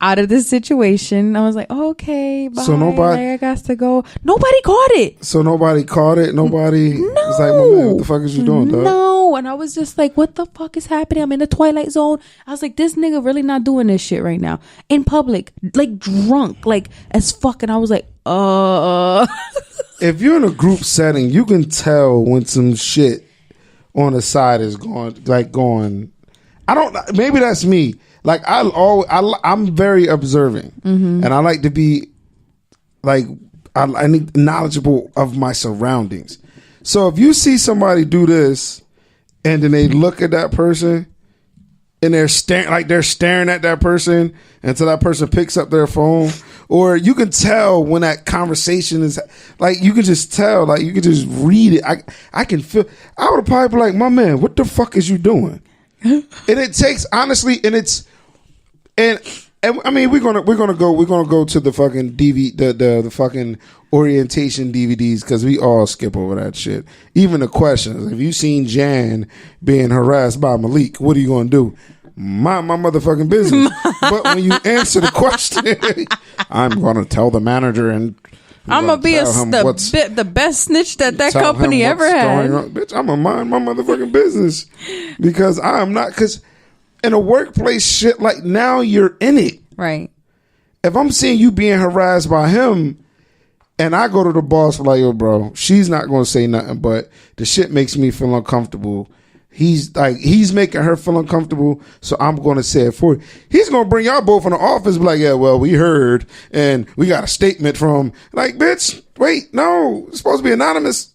out of this situation. I was like, okay, bye. So nobody, like, I got to go. Nobody caught it.
So nobody caught it. Nobody was like, my man, what the fuck is you doing, dog?
No. And I was just like, what the fuck is happening? I'm in the twilight zone. I was like, this nigga really not doing this shit right now in public, like drunk, like as fuck. And I was like,
If you're in a group setting, you can tell when some shit on the side is going. I don't. Maybe that's me. Like I'm very observing, and I like to be like I need knowledgeable of my surroundings. So if you see somebody do this, and then they look at that person, and they're staring at that person until that person picks up their phone, or you can tell when that conversation is like, you can just tell, like you can just read it. I can feel. I would probably be like, my man, what the fuck is you doing? And it takes, honestly, and I mean, we're gonna go to the fucking the fucking orientation DVDs, because we all skip over that shit. Even the questions. If you seen Jan being harassed by Malik, what are you gonna do? Mind my motherfucking business. But when you answer the question, I'm gonna tell the manager, and
I'm gonna be the best snitch that company ever had.
Bitch, I'm gonna mind my motherfucking business, because I'm not. Because in a workplace shit, like, now you're in it,
right?
If I'm seeing you being harassed by him, and I go to the boss like, yo, bro, she's not gonna say nothing, but the shit makes me feel uncomfortable. He's making her feel uncomfortable, so I'm going to say it for you. He's going to bring y'all both in the office, be like, yeah, well, we heard, and we got a statement from, like, bitch, wait, no, it's supposed to be anonymous.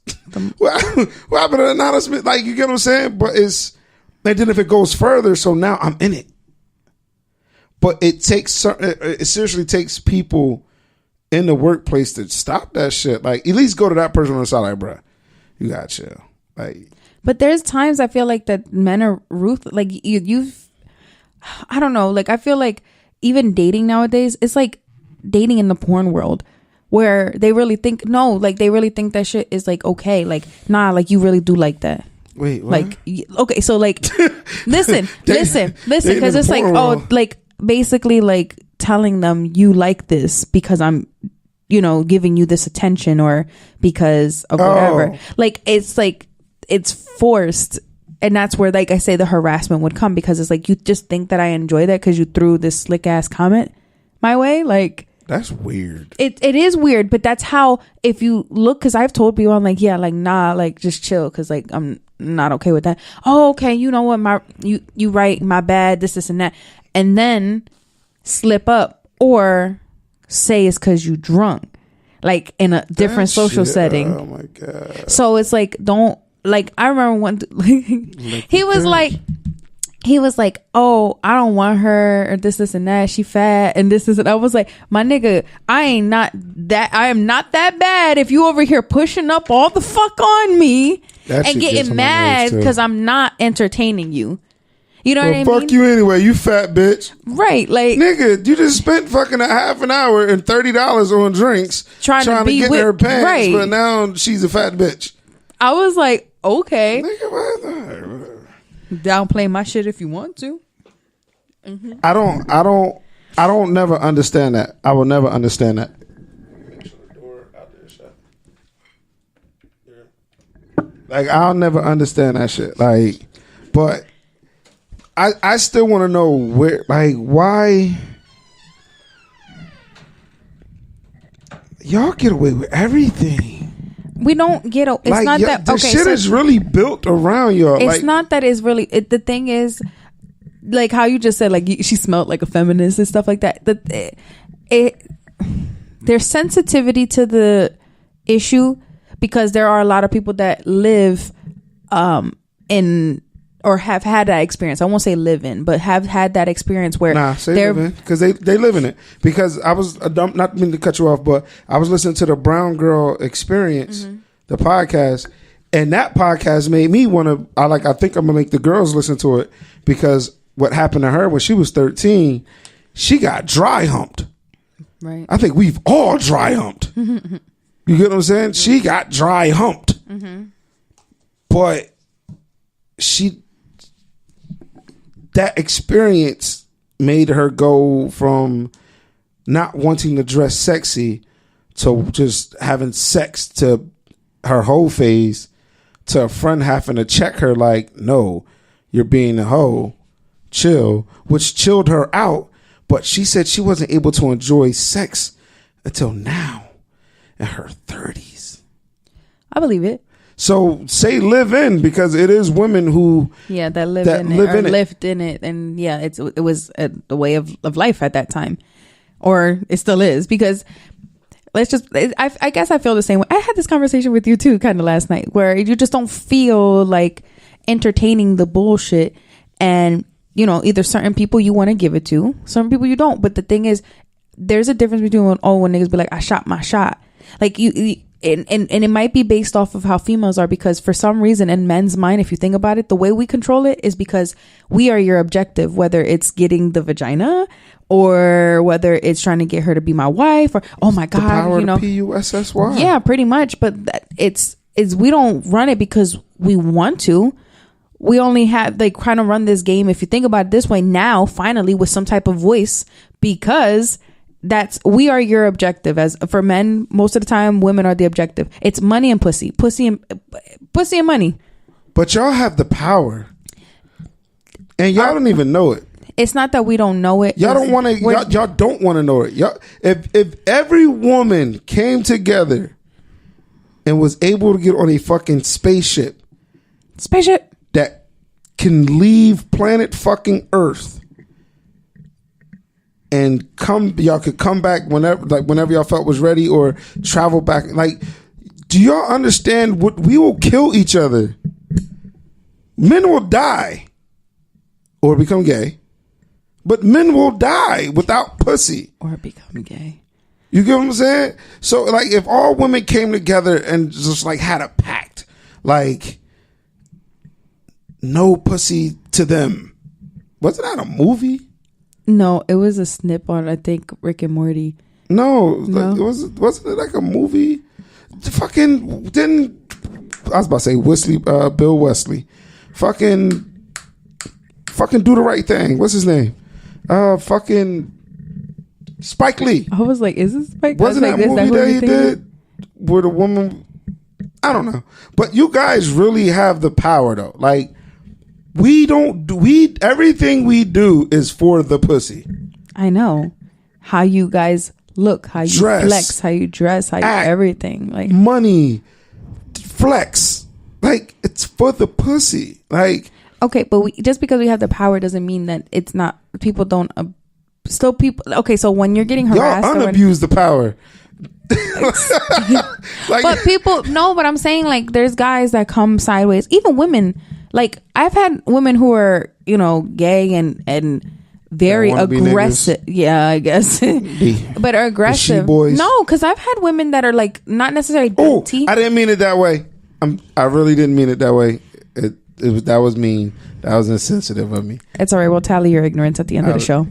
What happened to anonymous? Like, you get what I'm saying? But and then if it goes further, so now I'm in it. But it seriously takes people in the workplace to stop that shit. Like, at least go to that person on the side, like, bruh, you got chill. Like,
but there's times I feel like that men are ruthless. Like I don't know. Like, I feel like even dating nowadays, it's like dating in the porn world, where they really think that shit is like okay. Like, nah, like you really do like that.
Wait, what?
Like, okay, so like, listen, because it's like, oh, like basically like telling them you like this because I'm, giving you this attention, or because of whatever. Oh. Like, it's like, it's forced, and that's where, like I say, the harassment would come, because it's like, you just think that I enjoy that because you threw this slick ass comment my way. Like,
That's weird.
It is weird, but that's how, if you look, because I've told people, I'm like, yeah, like, nah, like, just chill, because, like, I'm not okay with that. Oh, okay, you know what, you right, my bad, this, and that. And then slip up or say it's because you drunk, like, in a different social setting.
Oh, my God.
So it's like, don't, like, I remember one, he was like, oh, I don't want her, or this, and that. She fat, and this, and I was like, my nigga, I am not that bad. If you over here pushing up all the fuck on me and getting mad because I'm not entertaining you. You know what I mean?
Fuck you anyway, you fat bitch.
Right, like,
nigga, you just spent fucking a half an hour and $30 on drinks trying to get in her pants, right. But now she's a fat bitch.
I was like, okay.
Nigga, what?
Downplay my shit if you want to.
Mm-hmm. I don't never understand that. I will never understand that. Like, I'll never understand that shit. Like, but I still want to know where, like, why y'all get away with everything.
We don't get it's like, not that
the shit is really built around y'all.
It's like, not that it's really the thing is, like how you just said, like she smelled like a feminist and stuff like that. There's sensitivity to the issue because there are a lot of people that live in or have had that experience. I won't say live in, but have had that experience where
they're live in, because they live in it. Because I was not meaning to cut you off, but I was listening to the Brown Girl Experience, the podcast, and that podcast made me want to. I think I'm gonna make the girls listen to it, because what happened to her when she was 13, she got dry humped.
Right.
I think we've all dry humped. You get what I'm saying? She got dry humped, but that experience made her go from not wanting to dress sexy to just having sex to her whole phase, to a friend having to check her like, no, you're being a hoe, chill, which chilled her out. But she said she wasn't able to enjoy sex until now in her 30s.
I believe it.
So say live in, because it is women who
that live in it or lived in it, and it was a way of life at that time, or it still is, because I guess I feel the same way. I had this conversation with you too kind of last night, where you just don't feel like entertaining the bullshit, and either certain people you want to give it to, certain people you don't. But the thing is, there's a difference between when niggas be like, I shot my shot, like you and it might be based off of how females are, because for some reason in men's mind, if you think about it, the way we control it is because we are your objective, whether it's getting the vagina or whether it's trying to get her to be my wife, or oh my god,
the power to PUSSY.
Yeah, pretty much. But it's we don't run it because we want to. We only have kind of run this game, if you think about it this way, now finally with some type of voice, because we are your objective. As for men, most of the time women are the objective. It's money and pussy and money. But y'all have the power, and y'all don't even know it. It's not that we don't know it. Y'all don't want to. Y'all don't want to know it. Y'all, if every woman came together and was able to get on a fucking spaceship that can leave planet fucking Earth and y'all could come back whenever y'all felt was ready, or travel back. Like, do y'all understand what we will kill each other? Men will die or become gay, but men will die without pussy or become gay. You get what I'm saying? So like, if all women came together and just like had a pact, like no pussy to them. Wasn't that a movie? No, it was a snip on, I think, Rick and Morty. No. Like, wasn't it like a movie? I was about to say Bill Wesley. Fucking do the right thing. What's his name? Fucking Spike Lee. I was like, is this Spike Lee? Wasn't that movie that he did with a woman? I don't know. But you guys really have the power though. Like, everything we do is for the pussy. I know how you guys look, how you
Dress.
flex, how you dress, how you
Act.
everything. Like,
Money. Flex. Like, it's for the pussy. Like,
okay, but just because we have the power doesn't mean that it's not. People don't. Still, people. Okay, so when you're getting harassed,
y'all unabuse the power. Like,
but people no. But I'm saying, like, there's guys that come sideways. Even women. Like, I've had women who are, gay and very aggressive. Yeah, I guess. But are aggressive.
She-boys.
No, because I've had women that are like not necessarily
oh,
dainty.
I didn't mean it that way. I really didn't mean it that way. That was mean. That was insensitive of me.
It's all right. We'll tally your ignorance at the end of the show.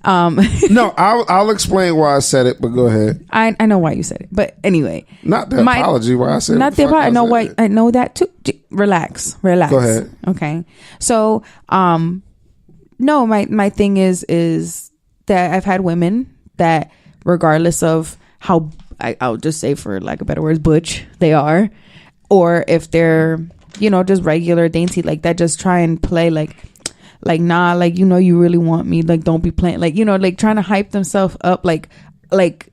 No, I'll explain why I said it, but go ahead.
I know why you said it, but anyway,
not the apology. Why I said it.
Not the apology. I know why. I know that too. Relax. Go
ahead.
Okay. So, no, my thing is that I've had women that, regardless of how I'll just say, for lack of better words, butch they are, or if they're just regular dainty like that, just try and play like nah, like, you really want me, like, don't be playing, like, like trying to hype themselves up like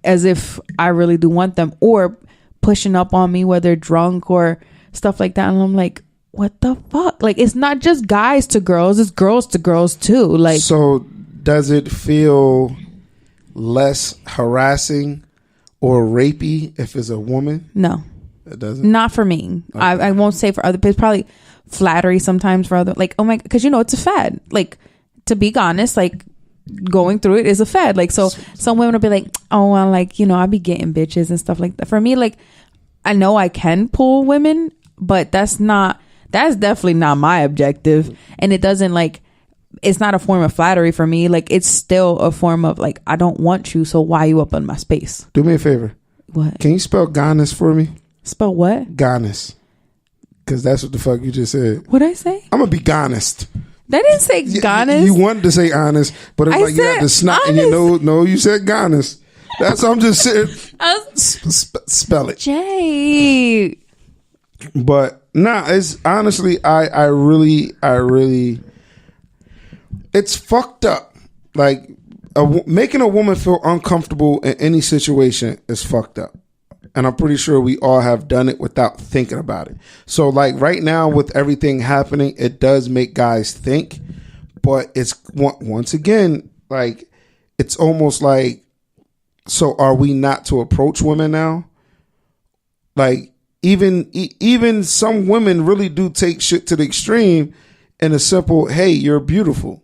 as if I really do want them, or pushing up on me whether drunk or stuff like that. And I'm like, what the fuck? Like, it's not just guys to girls, it's girls to girls too. Like, so
does it feel less harassing or rapey if it's a woman?
No,
it doesn't.
Not for me.
Okay.
I won't say for other people. It's probably flattery sometimes for other, like, oh my, because it's a fad. Like, to be honest, like, going through it is a fad. Like, so some women will be like, oh well, like, I be getting bitches and stuff like that. For me, like, I know I can pull women, but that's definitely not my objective. And it doesn't, like, it's not a form of flattery for me. Like, it's still a form of, like, I don't want you, so why you up in my space?
Do me a favor.
What?
Can you spell Ganis for me?
Spell what?
Ganis. Because that's what the fuck you just said.
What'd I say?
I'm going to be honest.
That didn't say Ganis.
You wanted to say honest, but it's like you had to snot honest. And no, you said Ganis. That's what I'm just saying. Spell it.
Jay.
But nah, it's honestly, I really, it's fucked up. Like, making a woman feel uncomfortable in any situation is fucked up. And I'm pretty sure we all have done it without thinking about it. So, like, right now with everything happening, it does make guys think. But it's, once again, like, it's almost like, so are we not to approach women now? Like, even some women really do take shit to the extreme in a simple, hey, you're beautiful.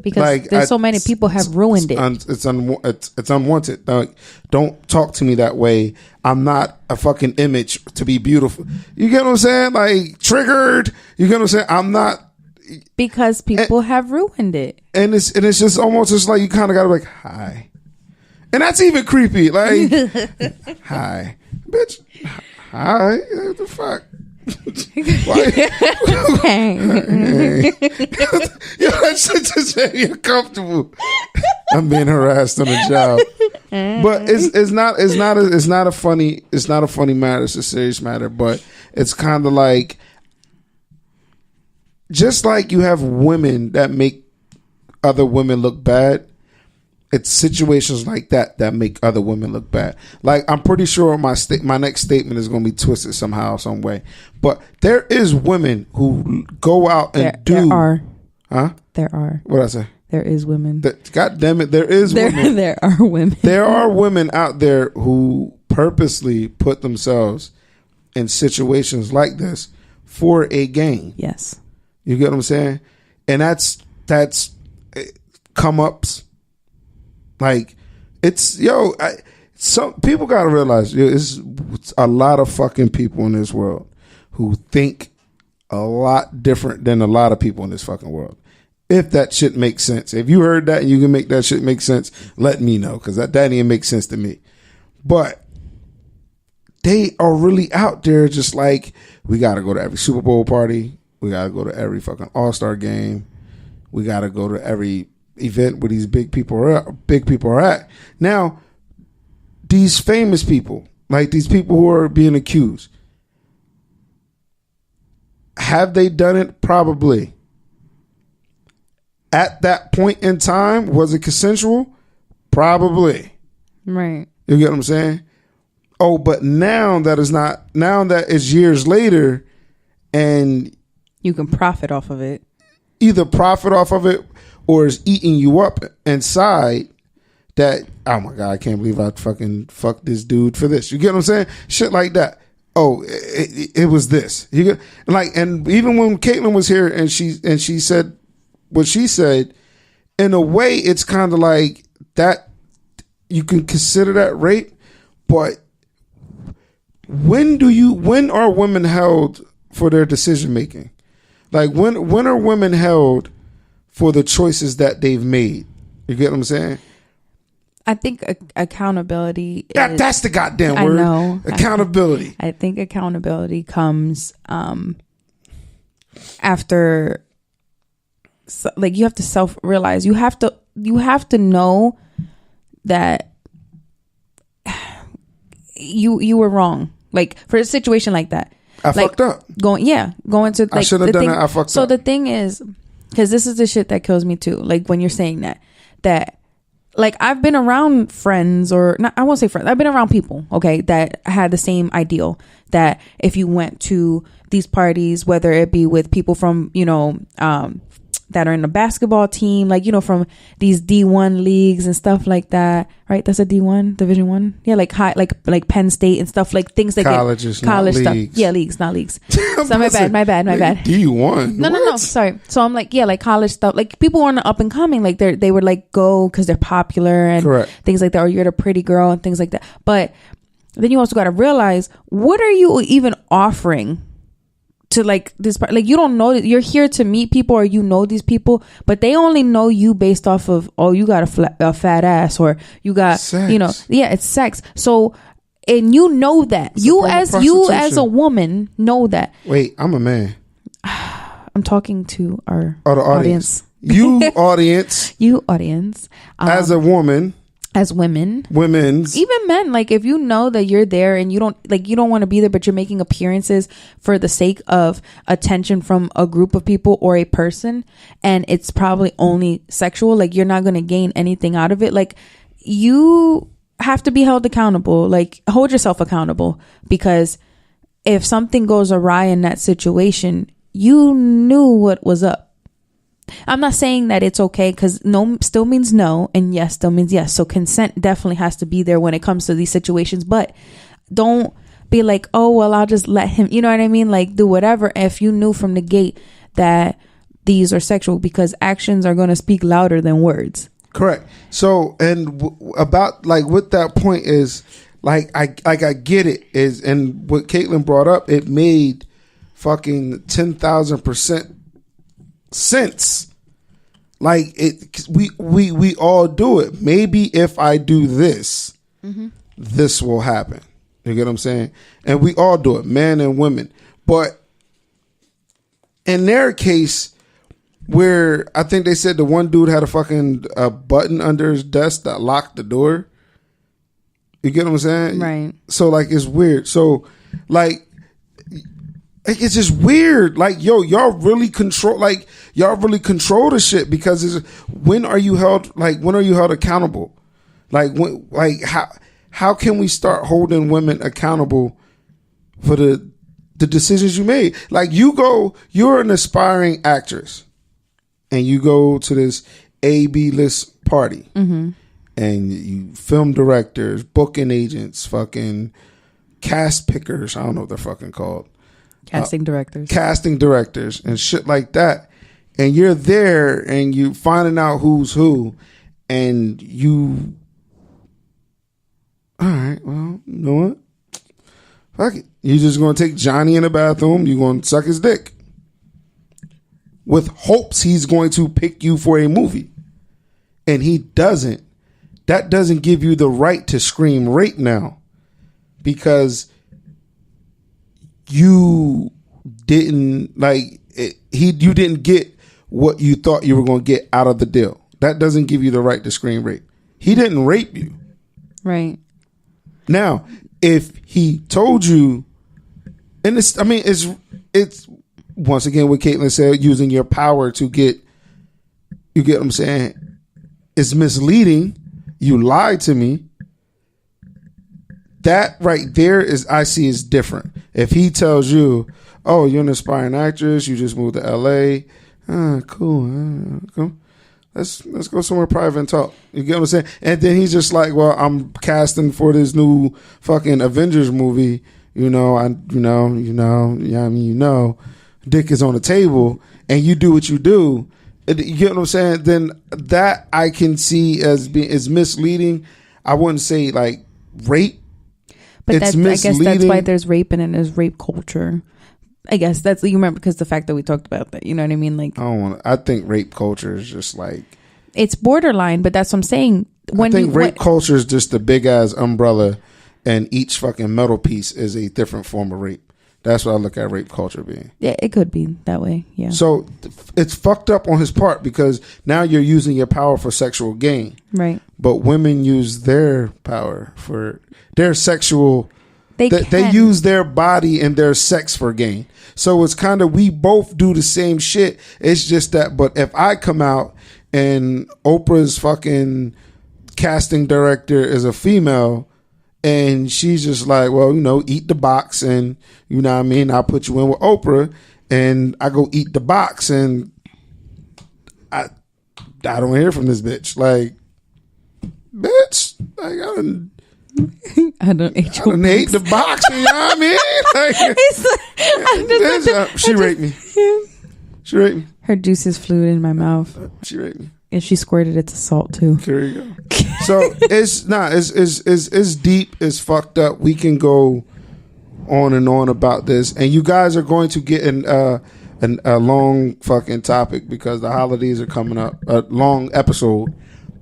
Because, like, there's so many people have ruined it.
It's unwanted. Like, don't talk to me that way. I'm not a fucking image to be beautiful. You get what I'm saying? Like, triggered. You get what I'm saying? I'm not.
Because people have ruined it.
And it's just almost just like you kind of got to be like, hi. And that's even creepy. Like, hi. Bitch. Hi. What the fuck?
Hey.
Yo, that shit just made me uncomfortable. I'm being harassed on the job, but it's not a funny matter. It's a serious matter, but it's kind of like, just like you have women that make other women look bad. It's situations like that make other women look bad. Like, I'm pretty sure my next statement is going to be twisted somehow, some way. But there is women who go out and do.
There are.
Huh?
There are.
What did I say?
There is women.
God damn it, there is women.
There are women.
There are women out there who purposely put themselves in situations like this for a gain.
Yes.
You get what I'm saying? And that's come ups. Like, it's, some people gotta realize, it's a lot of fucking people in this world who think a lot different than a lot of people in this fucking world. If that shit makes sense. If you heard that and you can make that shit make sense, let me know, because that didn't make sense to me. But they are really out there just like, we gotta go to every Super Bowl party. We gotta go to every fucking All-Star game. We gotta go to every event where these big people are at. Now, these famous people, like these people who are being accused, have they done it? Probably. At that point in time, was it consensual? Probably.
Right.
You get what I'm saying? Oh, but now that it's years later, and
you can profit off of it.
Either profit off of it or is eating you up inside. That, oh my God, I can't believe I fucking fucked this dude for this. You get what I'm saying? Shit like that. Oh, it was this. You get like, and even when Caitlin was here and she said what she said, in a way, it's kind of like that. You can consider that rape, but when are women held for their decision making? Like when are women held for the choices that they've made? You get what I'm saying?
I think accountability.
That's the goddamn word.
I know.
Accountability.
I think accountability comes after, like, you have to self-realize. You have to know that you were wrong. Like, for a situation like that.
I fucked up.
Going to, like,
I should have done it. I fucked up.
So the thing is, because this is the shit that kills me too. Like, when you're saying that like, I've been around friends, or not, I won't say friends. I've been around people, okay, that had the same ideal, that if you went to these parties, whether it be with people from, that are in the basketball team, like, from these D1 leagues and stuff like that, right? That's a D1, Division 1. Yeah, like high, like Penn State and stuff, like things like
colleges,
college
not
stuff.
leagues.
Yeah, leagues, not leagues. So my bad.
D1.
No. Sorry. So I'm like, yeah, like college stuff. Like, people aren't up and coming. Like, they would like go because they're popular and
Correct.
Things like that, or you're the pretty girl and things like that. But then you also got to realize, what are you even offering to, like, this part? Like, you don't know that you're here to meet people, or these people, but they only know you based off of, oh, you got a fat ass, or you got
sex.
It's sex. So, and that
it's
you as a woman know that.
Wait, I'm a man.
I'm talking to our
the audience. You audience.
You audience.
As a woman.
As women's, even men, like, if you know that you're there and you don't want to be there, but you're making appearances for the sake of attention from a group of people or a person, and it's probably only sexual, like, you're not going to gain anything out of it. Like, you have to be held accountable. Like, hold yourself accountable, because if something goes awry in that situation, you knew what was up. I'm not saying that it's okay, because no still means no, and yes still means yes. So consent definitely has to be there when it comes to these situations. But don't be like, oh, well, I'll just let him, you know what I mean? Like, do whatever if you knew from the gate that these are sexual, because actions are going to speak louder than words.
Correct. So, and about, like, what that point is, like, I get it, is, and what Caitlin brought up, it made fucking 10,000% sense. Like, we all do it. Maybe if I do this, this will happen. You get what I'm saying? And we all do it, men and women. But in their case, where I think they said the one dude had a fucking button under his desk that locked the door. You get what I'm saying?
Right.
So, like, it's weird. So, like, it's just weird. Like, yo, y'all really control the shit, because when are you held accountable? Like, how can we start holding women accountable for the decisions you made? Like, you're an aspiring actress, and you go to this A/B list party, and you film directors, booking agents, fucking cast pickers, I don't know what they're fucking called. Casting directors and shit like that. And you're there and you finding out who's who, and you, all right, well, you know what? Fuck it. You're just going to take Johnny in the bathroom. You're going to suck his dick with hopes he's going to pick you for a movie. And he doesn't. That doesn't give you the right to scream rape now, because you didn't you didn't get what you thought you were going to get out of the deal. That doesn't give you the right to scream rape. He didn't rape you.
Right.
Now, if he told you, and it's once again what Caitlin said, using your power to get, you get what I'm saying, it's misleading, you lied to me. That right there I see is different. If he tells you, oh, you're an aspiring actress, you just moved to LA, cool. Let's go somewhere private and talk. You get what I'm saying? And then he's just like, well, I'm casting for this new fucking Avengers movie. Dick is on the table, and you do what you do. You get what I'm saying? Then that I can see as misleading. I wouldn't say like rape.
But I guess that's why there's rape and there's rape culture. I guess that's, you remember, because the fact that we talked about that, you know what I mean? Like,
I think rape culture is just like,
it's borderline, but that's what I'm saying.
Rape culture is just a big ass umbrella, and each fucking metal piece is a different form of rape. That's what I look at rape culture being.
Yeah, it could be that way. Yeah.
So it's fucked up on his part, because now you're using your power for sexual gain.
Right.
But women use their power for their sexual. They use their body and their sex for gain. So it's kind of, we both do the same shit. It's just that, but if I come out and Oprah's fucking casting director is a female, and she's just like, well, eat the box, and you know what I mean, I'll put you in with Oprah, and I go eat the box, and I don't hear from this bitch. Like, bitch, like,
I don't
hate the box. You know what I mean? She raped me. She raped me.
Her juices flew in my mouth.
She raped me.
And she squirted it to salt too.
There you go. So it's deep, it's fucked up. We can go on and on about this, and you guys are going to get a long fucking topic, because the holidays are coming up. A long episode,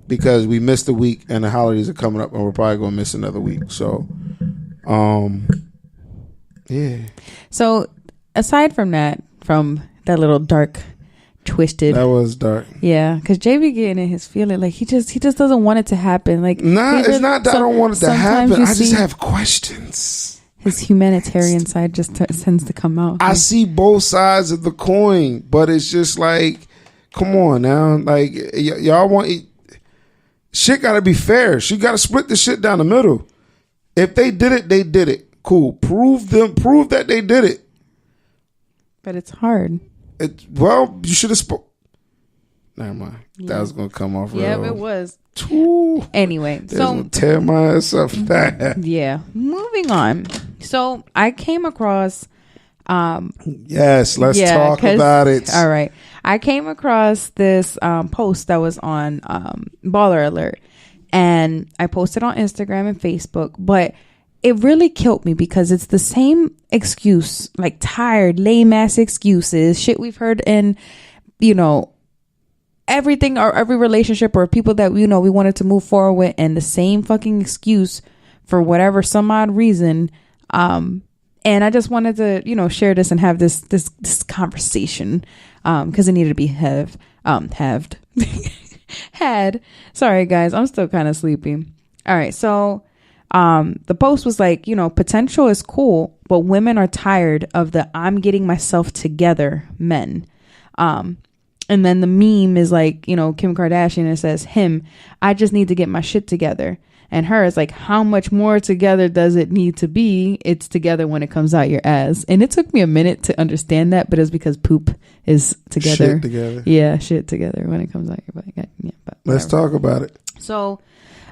because we missed a week and the holidays are coming up, and we're probably going to miss another week. So, yeah.
So aside from that little dark, twisted,
that was dark.
Yeah, because JB getting in his feeling, like he just doesn't want it to happen. Like,
it's not that I don't want it to happen. I just have questions.
His humanitarian side just tends to come out.
I see both sides of the coin, but it's just like, come on now, like y'all want. Shit got to be fair. She got to split the shit down the middle. If they did it, they did it. Cool. Prove that they did it.
But it's hard.
You should have spoke. Never mind. Yeah. That was going to come off.
Yeah, it was.
Ooh.
Anyway, so
tear my ass up.
Yeah. Moving on. So I came across.
Yes, let's talk about it.
All right. I came across this post that was on Baller Alert, and I posted on Instagram and Facebook, but it really killed me because it's the same excuse, like tired, lame ass excuses, shit we've heard in, everything, or every relationship, or people that we wanted to move forward with, and the same fucking excuse for whatever, some odd reason. And I just wanted to, share this and have this conversation, because it needed to be had. Sorry, guys, I'm still kind of sleepy. All right, so the post was like, potential is cool, but women are tired of the "I'm getting myself together" men. And then the meme is like, Kim Kardashian, and it says, "I just need to get my shit together." And her is like, how much more together does it need to be? It's together when it comes out your ass. And it took me a minute to understand that, but it's because poop is together.
Shit together.
Yeah, shit together when it comes out your butt. Yeah, but
let's talk about it.
So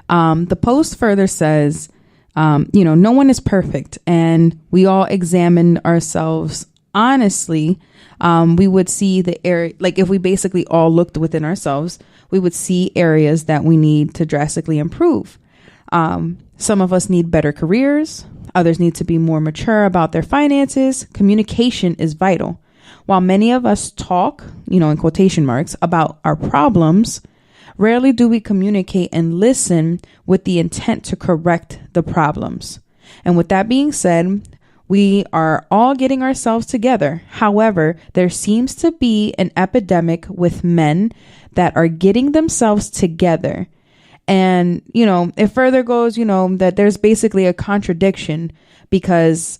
the post further says, no one is perfect, and we all examine ourselves honestly. We would see the area, like if we basically all looked within ourselves, we would see areas that we need to drastically improve. Some of us need better careers. Others need to be more mature about their finances. Communication is vital. While many of us talk, in quotation marks, about our problems, rarely do we communicate and listen with the intent to correct the problems. And with that being said, we are all getting ourselves together. However, there seems to be an epidemic with men that are getting themselves together. And, it further goes, that there's basically a contradiction, because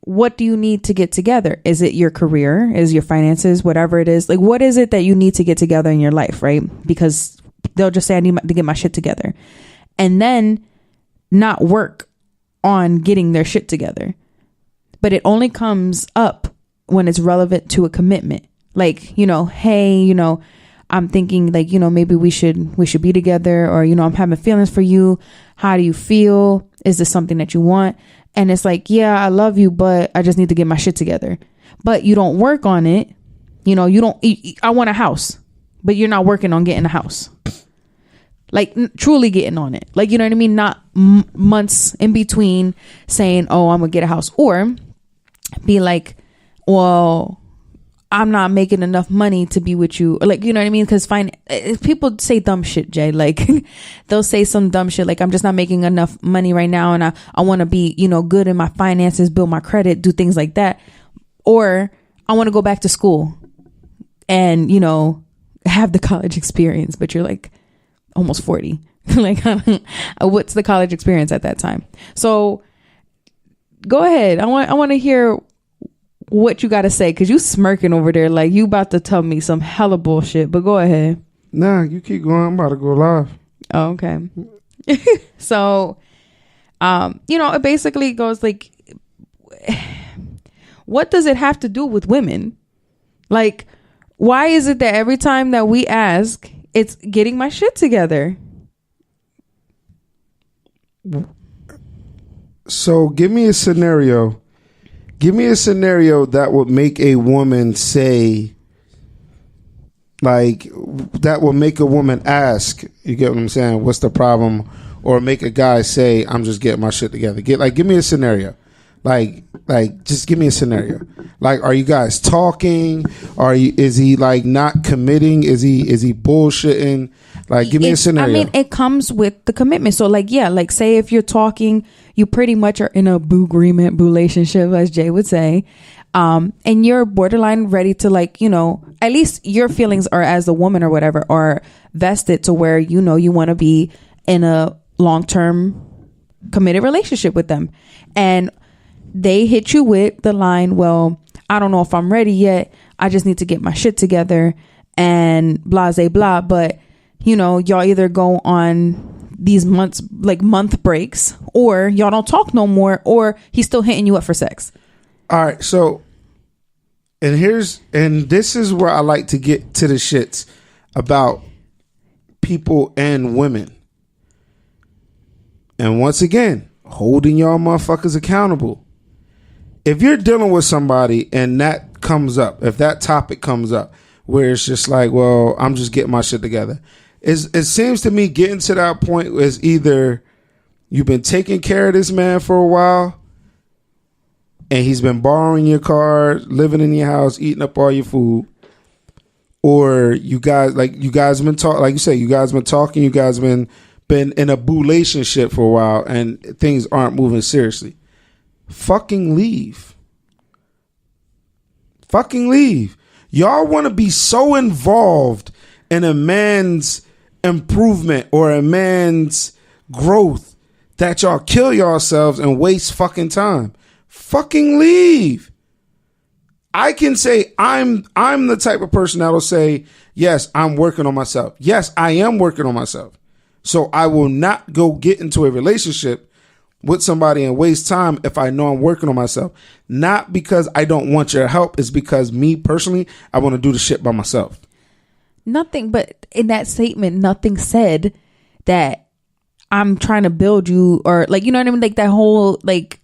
what do you need to get together? Is it your career? Is your finances? Whatever it is. Like, what is it that you need to get together in your life, right? Because they'll just say I need to get my shit together, and then not work on getting their shit together. But it only comes up when it's relevant to a commitment. Like, you know, hey, you know, I'm thinking like, you know, maybe we should be together, or, you know, I'm having feelings for you. How do you feel? Is this something that you want? And it's like, yeah, I love you, but I just need to get my shit together. But you don't work on it. You know, I want a house, but you're not working on getting a house. Like truly getting on it. Like, you know what I mean? Not months in between saying, oh, I'm gonna get a house, or be like, well, I'm not making enough money to be with you. Like, you know what I mean? Because people say dumb shit, Jay. Like they'll say some dumb shit. Like, I'm just not making enough money right now. And I want to be, you know, good in my finances, build my credit, do things like that. Or I want to go back to school and, you know, have the college experience. But you're like almost 40. Like, what's the college experience at that time? So go ahead. I want to hear what you got to say, because you smirking over there like you about to tell me some hella bullshit. But go ahead.
Nah, you keep going. I'm about to go live.
Oh, okay. So, you know, it basically goes like, what does it have to do with women? Like, why is it that every time that we ask, it's getting my shit together?
So give me a scenario. Give me a scenario that would make a woman say, like, that will make a woman ask, you get what I'm saying? What's the problem? Or make a guy say, I'm just getting my shit together. Give me a scenario. Like, just give me a scenario. Like, are you guys talking? Is he like not committing? Is he bullshitting? Like, give me a scenario. I mean,
it comes with the commitment. So like, yeah, like say if you're talking, you pretty much are in a boo agreement, boo relationship, as Jay would say. And you're borderline ready to, like, you know, at least your feelings are, as a woman or whatever, are vested to where, you know, you want to be in a long-term committed relationship with them. And they hit you with the line, well, I don't know if I'm ready yet. I just need to get my shit together and blah, blah, blah. But, you know, y'all either go on these month breaks, or y'all don't talk no more, or he's still hitting you up for sex.
All right. So, and this is where I like to get to the shits about people and women. And once again, holding y'all motherfuckers accountable. If you're dealing with somebody and that comes up, if that topic comes up where it's just like, well, I'm just getting my shit together. It seems to me getting to that point is either you've been taking care of this man for a while and he's been borrowing your car, living in your house, eating up all your food, or you guys been talking, like you say, you guys been talking, you guys been in a boo-lationship for a while and things aren't moving seriously. Fucking leave. Fucking leave. Y'all want to be so involved in a man's improvement or a man's growth that y'all kill yourselves and waste fucking time. Fucking leave. I can say I'm the type of person that'll say, yes, I'm working on myself. Yes, I am working on myself. So I will not go get into a relationship with somebody and waste time if I know I'm working on myself. Not because I don't want your help. It's because me personally, I want to do the shit by myself.
Nothing, but in that statement, nothing said that I'm trying to build you, or like, you know what I mean? Like that whole, like,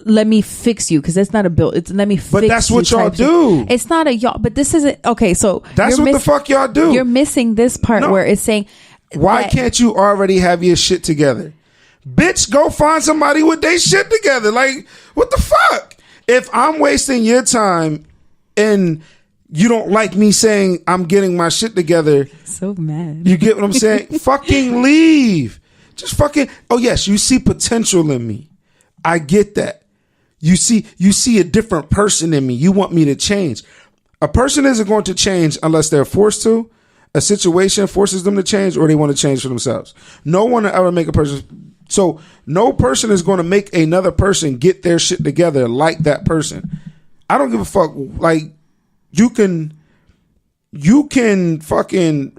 let me fix you, because that's not a build. It's let me fix you.
But that's what y'all do.
It's not a y'all, but this isn't, okay, so.
That's what the fuck y'all do.
You're missing this part where it's saying.
Why can't you already have your shit together? Bitch, go find somebody with their shit together. Like, what the fuck? If I'm wasting your time and you don't like me saying I'm getting my shit together.
So mad.
You get what I'm saying? Fucking leave. Just fucking. Oh yes, you see potential in me. I get that. You see a different person in me. You want me to change. A person isn't going to change unless they're forced to. A situation forces them to change, or they want to change for themselves. No one will ever make a person. So no person is going to make another person get their shit together like that person. I don't give a fuck. Like, you can fucking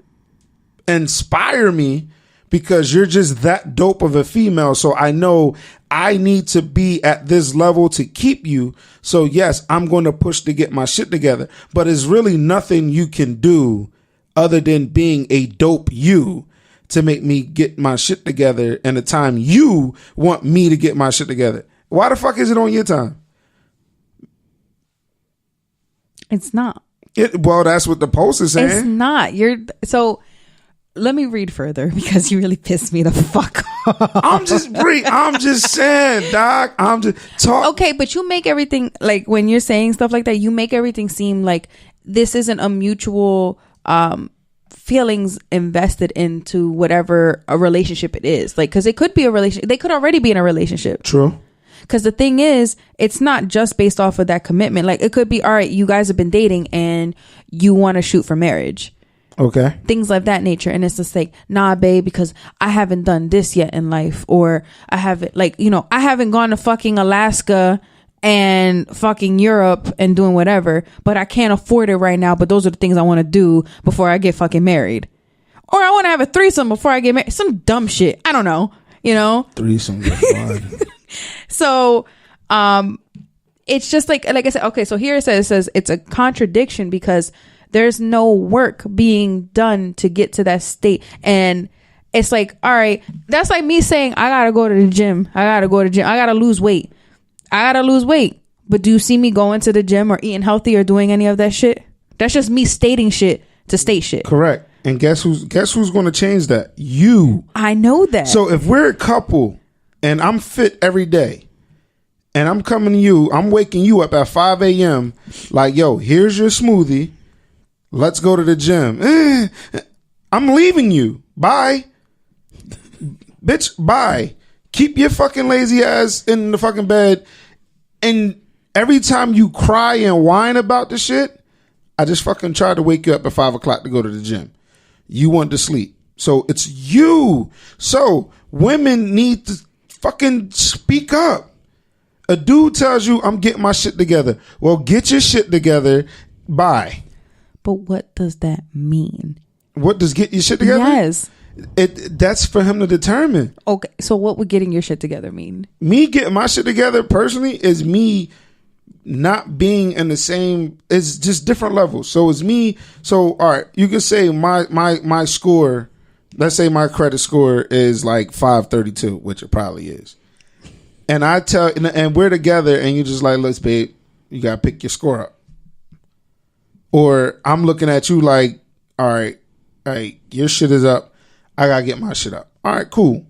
inspire me because you're just that dope of a female. So I know I need to be at this level to keep you. So yes, I'm going to push to get my shit together, but it's really nothing you can do other than being a dope you to make me get my shit together in the time you want me to get my shit together. Why the fuck is it on your time?
It's not.
Well, that's what the post is saying.
It's not. So let me read further because you really pissed me the fuck off.
I'm just saying, Doc. I'm just talking.
Okay, but you make everything, like when you're saying stuff like that, you make everything seem like this isn't a mutual feelings invested into whatever a relationship it is. Like, because it could be a relationship. They could already be in a relationship.
True.
Because the thing is, it's not just based off of that commitment. Like, it could be, all right, you guys have been dating and you want to shoot for marriage.
Okay.
Things like that nature. And it's just like, nah, babe, because I haven't done this yet in life. Or I haven't, like, you know, I haven't gone to fucking Alaska and fucking Europe and doing whatever, but I can't afford it right now. But those are the things I want to do before I get fucking married. Or I want to have a threesome before I get married. Some dumb shit. I don't know. You know?
Threesome.
So, it's just like I said, okay, so here it says it's a contradiction because there's no work being done to get to that state. And it's like, all right, that's like me saying, I gotta go to the gym. I gotta lose weight. But do you see me going to the gym or eating healthy or doing any of that shit? That's just me stating shit to state shit.
Correct. And guess who's going to change that? You.
I know that.
So if we're a couple and I'm fit every day and I'm coming to you, I'm waking you up at 5 a.m. like, yo, here's your smoothie. Let's go to the gym. I'm leaving you. Bye. Bitch, bye. Keep your fucking lazy ass in the fucking bed. And every time you cry and whine about the shit, I just fucking tried to wake you up at 5 o'clock to go to the gym. You want to sleep. So it's you. So women need to fucking speak up. A dude tells you, I'm getting my shit together. Well, get your shit together. Bye.
But what does that mean?
What does get your shit together?
Yes.
That's for him to determine.
Okay, so what would getting your shit together mean?
Me getting my shit together personally is me not being in the same. It's just different levels. So it's me. So all right, you could say my score. Let's say my credit score is like 532, which it probably is. And I tell, and we're together, and you're just like, let's babe, you gotta pick your score up. Or I'm looking at you like, all right, your shit is up. I gotta get my shit up. All right, cool.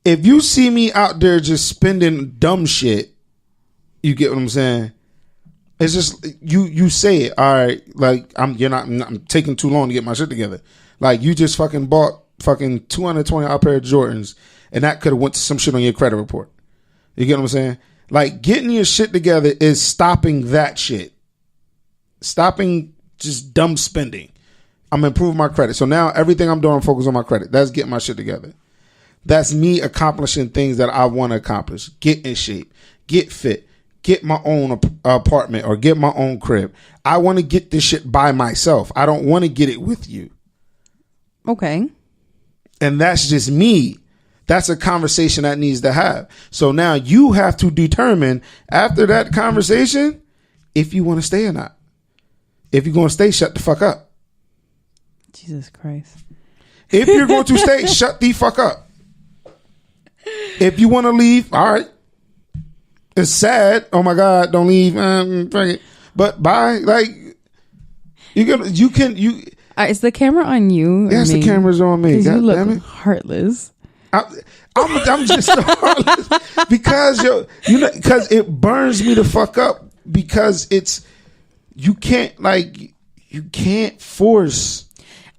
If you see me out there just spending dumb shit, you get what I'm saying? It's just you say it. All right, like I'm taking too long to get my shit together. Like you just fucking bought fucking $220 pair of Jordans, and that could have went to some shit on your credit report. You get what I'm saying? Like getting your shit together is stopping that shit. Stopping just dumb spending. I'm improving my credit. So now everything I'm doing, I'm focused on my credit. That's getting my shit together. That's me accomplishing things that I want to accomplish. Get in shape. Get fit. Get my own apartment or get my own crib. I want to get this shit by myself. I don't want to get it with you.
Okay.
And that's just me. That's a conversation that needs to have. So now you have to determine after that conversation if you want to stay or not. If you're going to stay, shut the fuck up.
Jesus Christ.
If you're going to stay, shut the fuck up. If you want to leave, all right. It's sad. Oh my God, don't leave. But bye. Like you can.
Is the camera on you?
Yes, the camera's on me. God
you look
damn it.
heartless.
I'm just so heartless because because it burns me the fuck up because you can't force.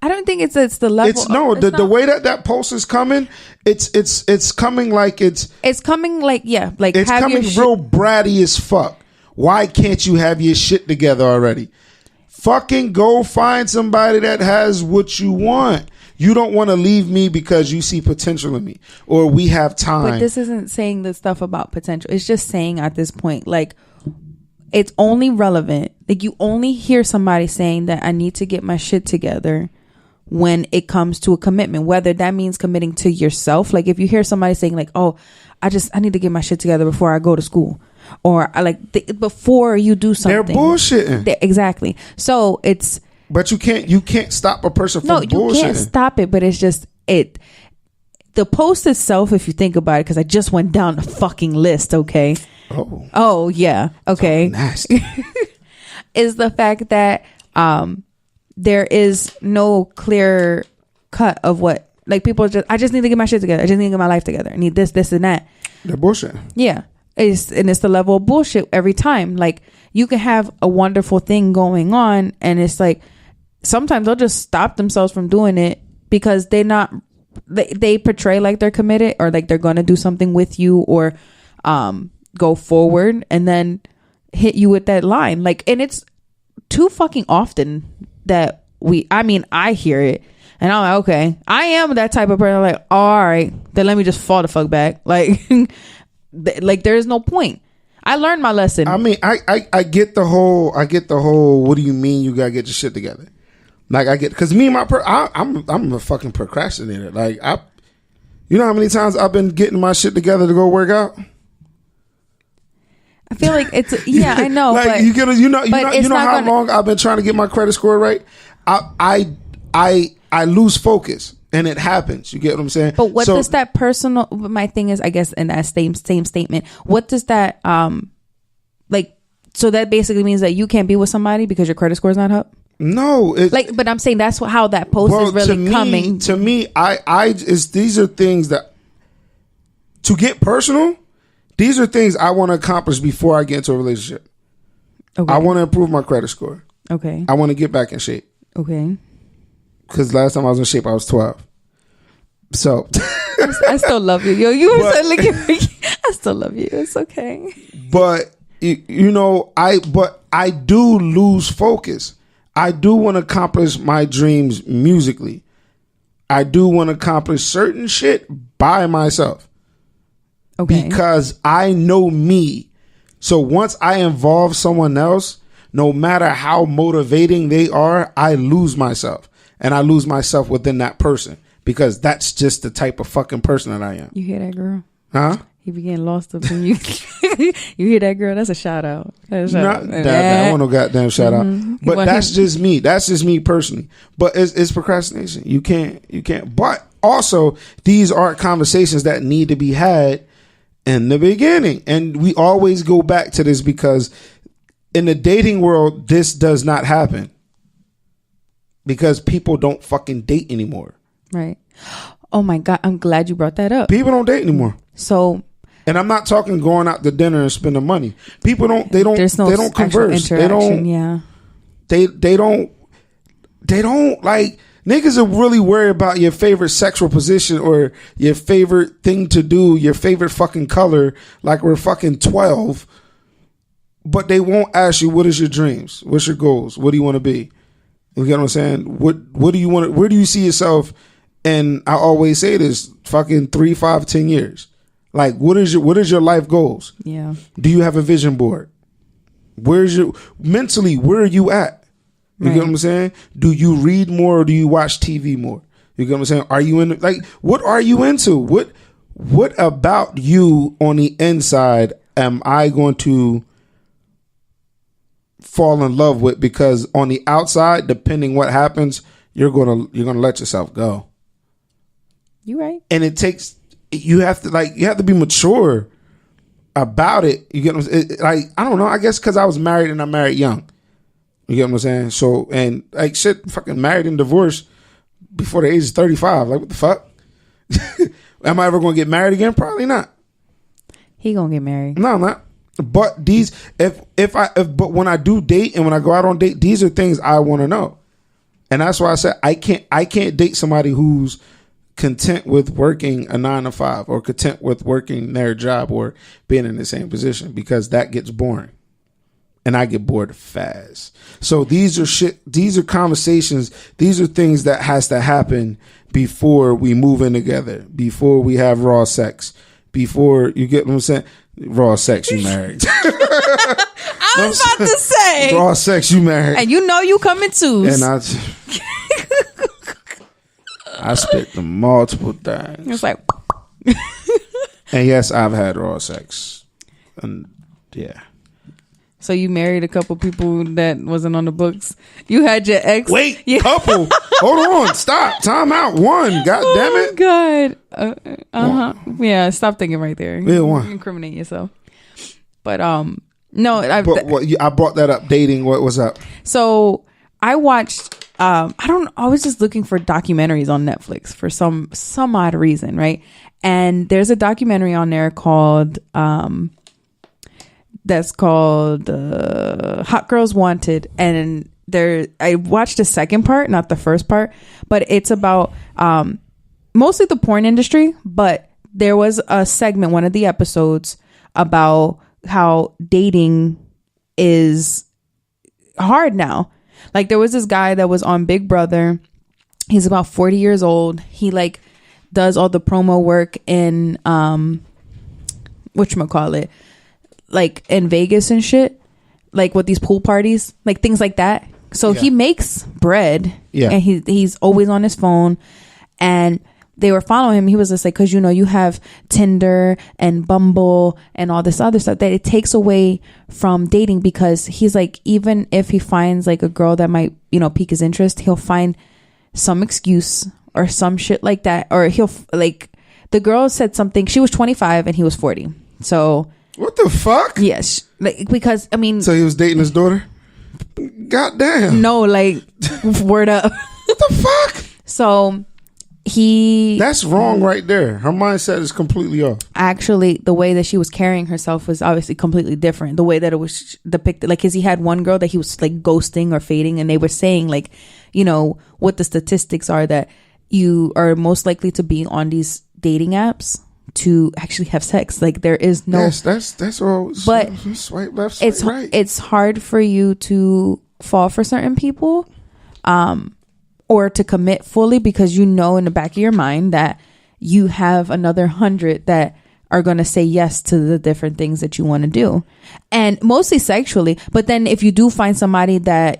I don't think it's the level.
The way that post is coming, it's coming like it's
coming like
it's coming real bratty as fuck. Why can't you have your shit together already? Fucking go find somebody that has what you want. You don't want to leave me because you see potential in me or we have time.
But this isn't saying the stuff about potential. It's just saying at this point, like, it's only relevant. Like, you only hear somebody saying that I need to get my shit together when it comes to a commitment, whether that means committing to yourself. Like if you hear somebody saying like, oh, I need to get my shit together before I go to school, or I before you do something.
They're bullshitting.
Exactly. So it's.
But you can't stop a person from bullshitting. No, you can't
stop it, but it's just the post itself, if you think about it, because I just went down the fucking list, okay? Oh yeah, okay.
Nasty.
Is the fact that there is no clear cut of what, like, people I just need to get my shit together. I just need to get my life together. I need this, and that.
They're bullshit.
Yeah. It's the level of bullshit every time. Like, you can have a wonderful thing going on, and it's like, sometimes they'll just stop themselves from doing it because they portray like they're committed or like they're going to do something with you or go forward, and then hit you with that line. Like, and it's too fucking often that I hear it, and I'm like, okay, I am that type of person. I'm like, all right, then let me just fall the fuck back. Like, like there's no point. I learned my lesson.
I mean, I get the whole, what do you mean you gotta get your shit together? Like, I get, because me and I'm a fucking procrastinator. Like, you know how many times I've been getting my shit together to go work out?
I feel like it's, yeah, I know.
Like,
but,
you know how long I've been trying to get my credit score right? I lose focus, and it happens. You get what I'm saying?
But what does that personal, my thing is, I guess, in that same statement, what does that, like, so that basically means that you can't be with somebody because your credit score is not up?
No,
but I'm saying that's how that post is really coming.
To me, these are things that, to get personal, these are things I want to accomplish before I get into a relationship. Okay. I want to improve my credit score. Okay. I want to get back in shape. Okay. Because last time I was in shape, I was 12. So
I still love you, yo. I still love you. It's okay.
But I do lose focus. I do want to accomplish my dreams musically. I do want to accomplish certain shit by myself. Okay. Because I know me. So once I involve someone else, no matter how motivating they are, I lose myself. And I lose myself within that person. Because that's just the type of fucking person that I am.
You hear that, girl?
Huh?
He be getting lost up in you. You hear that, girl? That's a shout out.
That one no goddamn shout out. But that's just me. That's just me personally. But it's procrastination. You can't. But also, these are conversations that need to be had in the beginning. And we always go back to this because in the dating world, this does not happen. Because people don't fucking date anymore. Right.
Oh my God. I'm glad you brought that up.
People don't date anymore.
So,
and I'm not talking going out to dinner and spending money. People don't converse. They don't.
Yeah.
They don't like, niggas are really worried about your favorite sexual position or your favorite thing to do, your favorite fucking color, like we're fucking 12. But they won't ask you, what is your dreams? What's your goals? What do you want to be? You get what I'm saying? What do you want? Where do you see yourself? And I always say this: fucking 3, 5, 10 years. Like, what is your life goals?
Yeah.
Do you have a vision board? Mentally, where are you at? You get what I'm saying? Do you read more or do you watch TV more? You get what I'm saying? Are you in, like, what are you into? What about you on the inside am I going to fall in love with? Because on the outside, depending what happens, you're gonna let yourself go.
You right.
And you have to be mature about it. You get what I'm saying? Like, I don't know, I guess because I was married and I married young. You get what I'm saying? So, and like, shit, fucking married and divorced before the age of 35. Like, what the fuck? Am I ever going to get married again? Probably not.
He gonna get married.
No, I'm not. But but when I do date and when I go out on date, these are things I want to know. And that's why I said I can't date somebody who's content with working a 9 to 5 or content with working their job or being in the same position, because that gets boring. And I get bored fast. So these are conversations, these are things that has to happen before we move in together, before we have raw sex, before, you get what I'm saying? Raw sex, you married.
I was about to say.
Raw sex, you married.
And you know you coming too.
And I spit the multiple things.
It's like,
and yes, I've had raw sex. And yeah.
so you married a couple people that wasn't on the books. You had your ex.
Wait,
Yeah.
couple. Hold on. Stop. Time out. One. God damn it.
God. Yeah. Stop thinking right there.
Yeah, one.
You incriminate yourself. But no. I
brought that up. Dating. What was up?
So I watched. I was just looking for documentaries on Netflix for some odd reason, right? And there's a documentary on there called that's called Hot Girls Wanted, and I watched the second part, not the first part, but it's about mostly the porn industry, but there was a segment, one of the episodes, about how dating is hard now. Like, there was this guy that was on Big Brother. He's about 40 years old. He like does all the promo work in whatchamacallit, like in Vegas and shit, like with these pool parties, like things like that. So he makes bread, and he's always on his phone. And they were following him. He was just like, because you have Tinder and Bumble and all this other stuff, that it takes away from dating, because he's like, even if he finds like a girl that might pique his interest, he'll find some excuse or some shit like that, or he'll like, the girl said something, she was 25 and he was 40. So
what the fuck?
Yes, like, because I mean,
so he was dating his daughter. God damn.
No, like, word up.
What the fuck?
So that's
wrong right there. Her mindset is completely off.
Actually, the way that she was carrying herself was obviously completely different. The way that it was depicted, like, because he had one girl that he was like ghosting or fading, and they were saying like, what the statistics are, that you are most likely to be on these dating apps to actually have sex. Like, there is no.
Yes, that's all.
But
swipe left, swipe right.
It's hard for you to fall for certain people, or to commit fully, because in the back of your mind that you have another 100 that are going to say yes to the different things that you want to do, and mostly sexually. But then if you do find somebody that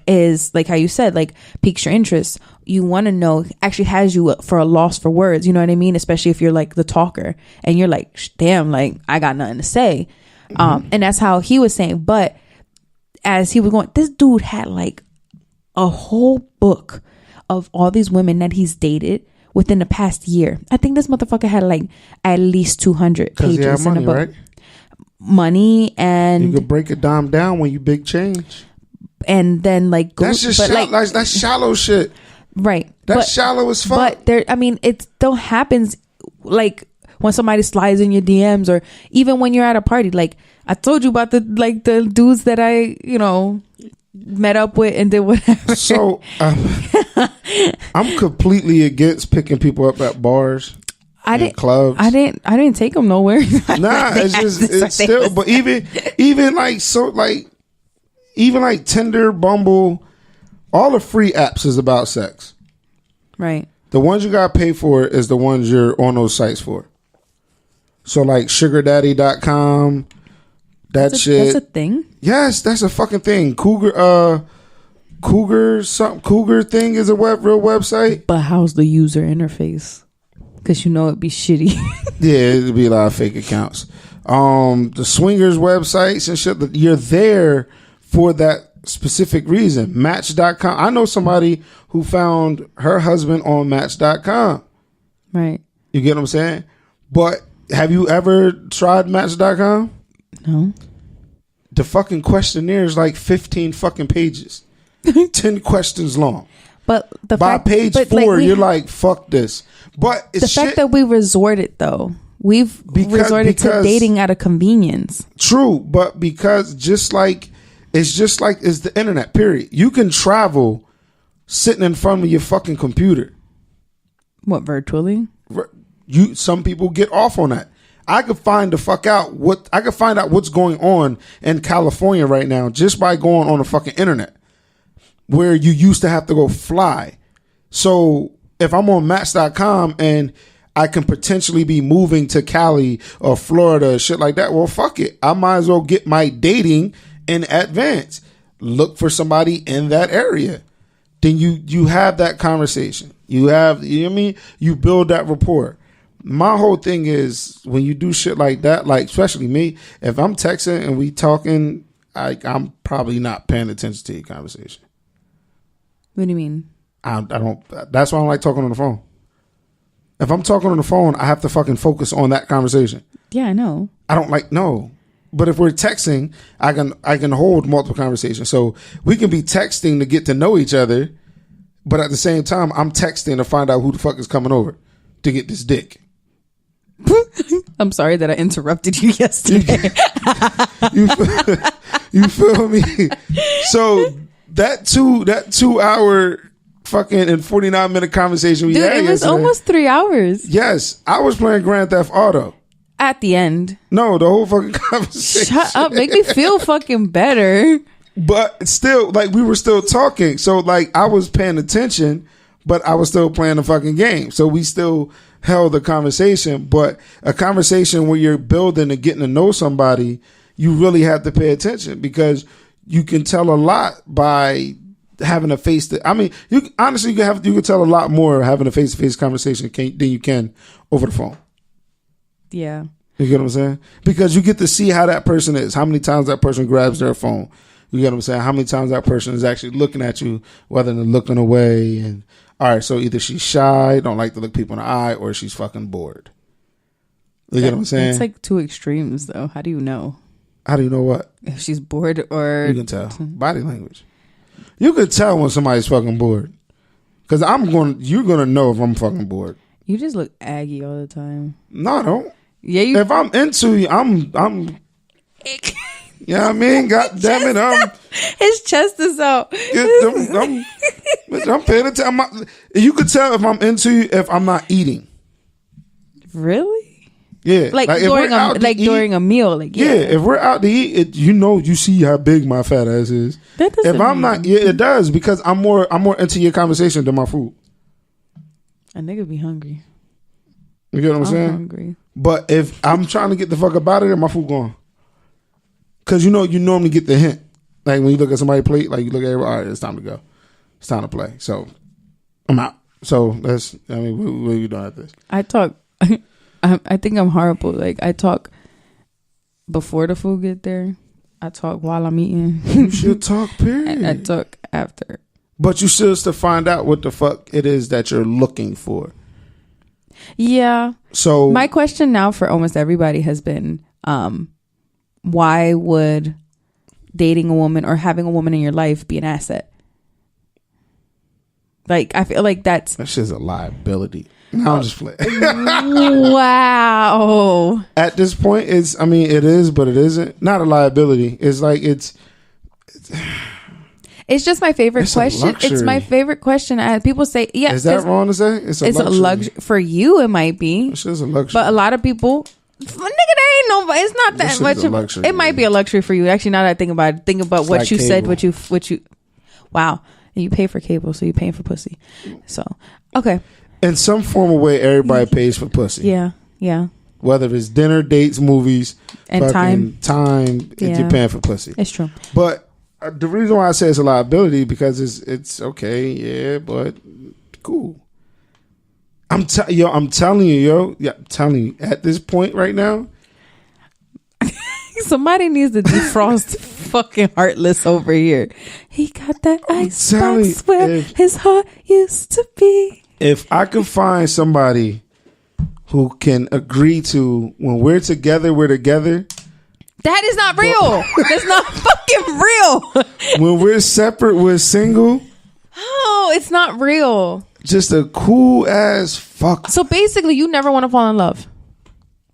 is like how you said, like, piques your interest, you want to know, actually has you for a loss for words, you know what I mean? Especially if you're like the talker and you're like, damn, like, I got nothing to say. And that's how he was saying. But as he was going, this dude had like a whole book of all these women that he's dated within the past year. I think this motherfucker had like at least 200 pages in the book. Right? Money, and
you could break a dime down when you big change.
And then like,
that's just that's shallow shit.
Right.
That's shallow as fuck.
But it still happens, like when somebody slides in your DMs, or even when you're at a party. Like, I told you about the dudes that I, met up with and did whatever.
So I'm completely against picking people up at bars. Clubs.
I didn't take them nowhere.
Nah, it's still. But even like Tinder, Bumble, all the free apps is about sex.
Right.
The ones you gotta pay for is the ones you're on those sites for. So like sugardaddy.com. That's a
thing?
Yes, that's a fucking thing. Cougar thing is a real website.
But how's the user interface? Because it'd be shitty.
Yeah, it'd be a lot of fake accounts. The swingers websites and shit, you're there for that specific reason. Match.com. I know somebody who found her husband on Match.com.
Right.
You get what I'm saying? But have you ever tried Match.com?
No.
The fucking questionnaire is like 15 fucking pages. 10 questions long.
But
by page 4, you're like, fuck this. But it's
the fact that we resorted, though. We've resorted to dating out of convenience.
True, but because it's just like it's the internet, period. You can travel sitting in front of your fucking computer.
What, virtually?
Some people get off on that. I could find out what's going on in California right now just by going on the fucking internet, where you used to have to go fly. So if I'm on Match.com and I can potentially be moving to Cali or Florida, shit like that, well, fuck it. I might as well get my dating in advance. Look for somebody in that area. Then you have that conversation. You have, you know what I mean? You build that rapport. My whole thing is when you do shit like that, like especially me, if I'm texting and we talking, I'm probably not paying attention to your conversation.
What do you mean?
I don't. That's why I don't like talking on the phone. If I'm talking on the phone, I have to fucking focus on that conversation.
Yeah, I know.
I don't like no. But if we're texting, I can hold multiple conversations. So we can be texting to get to know each other, but at the same time, I'm texting to find out who the fuck is coming over to get this dick.
I'm sorry that I interrupted you yesterday.
You feel me? So that 2 hour fucking and 49-minute conversation we
Dude,
had
it was
yesterday,
almost 3 hours.
Yes, I was playing Grand Theft Auto.
At the end.
No, the whole fucking conversation.
Shut up. Make me feel fucking better.
But still, like, we were still talking. So, like, I was paying attention, but I was still playing the fucking game. So we still held the conversation. But a conversation where you're building and getting to know somebody, you really have to pay attention because you can tell a lot by having a face to. I mean, you honestly you can tell a lot more having a face to face conversation than you can over the phone.
Yeah.
You get what I'm saying? Because you get to see how that person is, how many times that person grabs their phone. You get what I'm saying? How many times that person is actually looking at you rather than looking away. And all right, so either she's shy, don't like to look people in the eye, or she's fucking bored. You get what I'm saying?
It's like two extremes, though. How do you know?
How do you know what?
If she's bored or...
You can tell. Body language. You can tell when somebody's fucking bored. Because you're going to know if I'm fucking bored.
You just look aggy all the time.
No, I don't.
Yeah, you...
If I'm into you, I'm you know what I mean? God damn it,
his chest is out.
I'm paying attention. You could tell if I'm into you if I'm not eating.
Really?
Yeah.
Like during a meal. Like yeah,
if we're out to eat, you see how big my fat ass is.
That doesn't
if I'm not, yeah, it does because I'm more into your conversation than my food.
A nigga be hungry.
You get what I'm saying?
Hungry.
But if I'm trying to get the fuck up out of there, my food gone. Cause you normally get the hint. Like when you look at somebody's plate, like you look at everybody, all right, it's time to go. It's time to play. So I'm out. So what are you doing at this?
I talk, I think I'm horrible. Like I talk before the food get there. I talk while I'm eating.
You should talk, period.
I talk after. But
you should to find out what the fuck it is that you're looking for.
Yeah.
So
my question now for almost everybody has been, why would dating a woman or having a woman in your life be an asset? Like, I feel like that's
just a liability. No, I'm just playing.
Wow.
At this point, it is, but it isn't. Not a liability. It's like it's just my favorite question. It's my favorite question. People say, yeah. Is that wrong to say? It's a luxury.
For you, it might be.
It's just a luxury.
But a lot of people, nigga, there ain't no. It's not that much. Luxury, it might be a luxury for you. Actually, now that I think about it, think about what you said. What you. Wow, and you pay for cable, so you're paying for pussy. So okay.
In some form of way, everybody pays for pussy.
Yeah, yeah.
Whether it's dinner, dates, movies,
and time,
you're paying for pussy.
It's true.
But the reason why I say it's a liability because it's okay, yeah, but cool. I'm telling you, at this point right now,
somebody needs to defrost fucking Heartless over here. He got that icebox where his heart used to be.
If I could find somebody who can agree to when we're together, we're together.
That is not real. That's not fucking real.
When we're separate, we're single.
Oh, it's not real.
Just a cool ass fuck.
So basically, you never want to fall in love.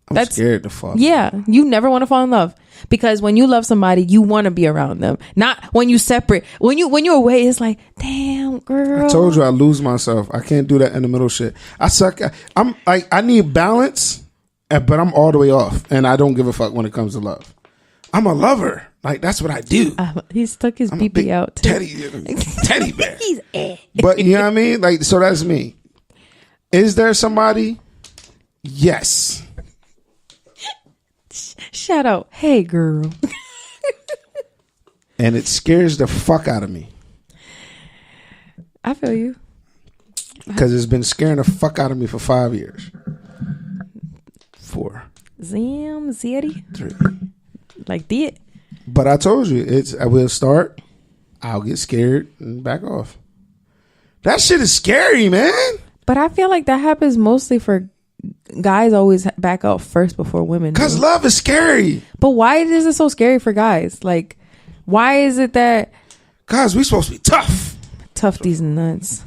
I'm scared to fall.
Yeah, you never want to fall in love because when you love somebody, you want to be around them. Not when you separate. When you're away, it's like, damn, girl.
I told you I lose myself. I can't do that in the middle shit. I suck. I'm like I need balance, but I'm all the way off, and I don't give a fuck when it comes to love. I'm a lover. Like that's what I do.
He stuck his BB out.
Teddy bear. But you know what I mean? Like so that's me. Is there somebody? Yes.
Shout out, hey girl.
And it scares the fuck out of me.
I feel you.
Because it's been scaring the fuck out of me for 5 years. 4.
Zam, zeri.
3.
Like that.
But I told you, I will start. I'll get scared and back off. That shit is scary, man.
But I feel like that happens mostly for guys. Always back out first before women.
Because love is scary.
But why is it so scary for guys? Like, why is it that?
Guys, we supposed to be tough.
Tough these nuts.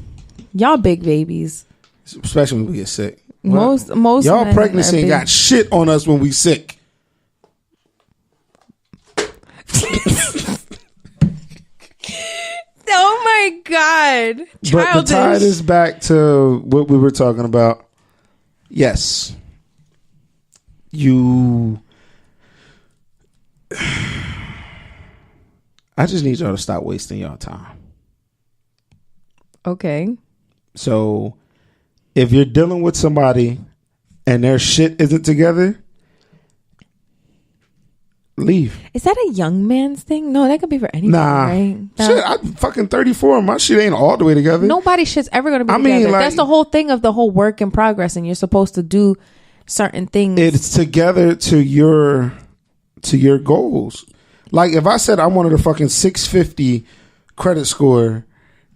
Y'all big babies.
Especially when we get sick.
Most
y'all
men
pregnancy ain't got shit on us when we sick.
Oh my God. Childish.
But to tie this back to what we were talking about, yes. I just need y'all to stop wasting y'all time.
Okay.
So if you're dealing with somebody and their shit isn't together, leave.
Is that a young man's thing? No, that could be for anyone, right? No.
Shit, I'm fucking 34. My shit ain't all the way together.
Nobody's shit's ever going to be together. Like, that's the whole thing of the whole work in progress, and you're supposed to do certain things.
It's together to your goals. Like if I said I wanted a fucking 650 credit score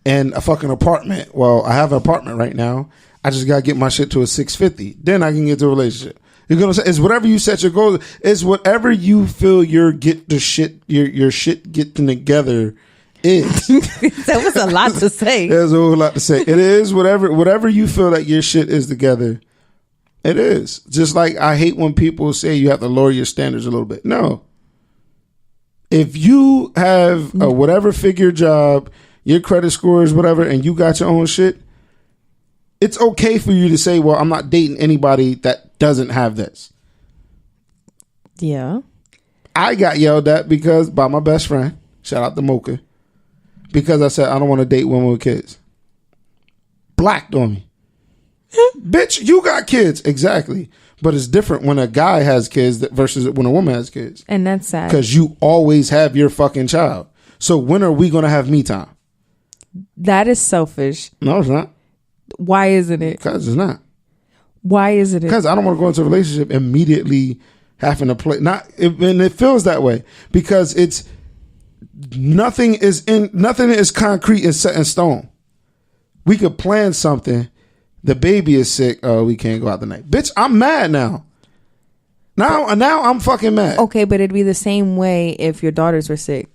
and a fucking apartment. Well, I have an apartment right now. I just got to get my shit to a 650. Then I can get to a relationship. You're gonna say it's whatever you set your goals. It's whatever you feel your shit getting together is.
That was a lot to say.
There's a whole lot to say. It is whatever you feel that your shit is together. It is. Just like I hate when people say you have to lower your standards a little bit. No. If you have a whatever figure job, your credit score is whatever, and you got your own shit, it's okay for you to say, well, I'm not dating anybody that doesn't have this.
Yeah.
I got yelled at by my best friend, shout out to Mocha, because I said I don't want to date women with kids. Blacked on me. Bitch, you got kids. Exactly. But it's different when a guy has kids versus when a woman has kids.
And that's sad.
Because you always have your fucking child. So when are we going to have me time?
That is selfish.
No, it's not.
Why isn't it?
Because it's not.
Why isn't it?
Because I don't want to go into a relationship immediately having to play. And it feels that way because it's nothing is concrete and set in stone. We could plan something. The baby is sick. Oh, we can't go out tonight. Bitch, I'm mad now. Now I'm fucking mad.
Okay, but it'd be the same way if your daughters were sick.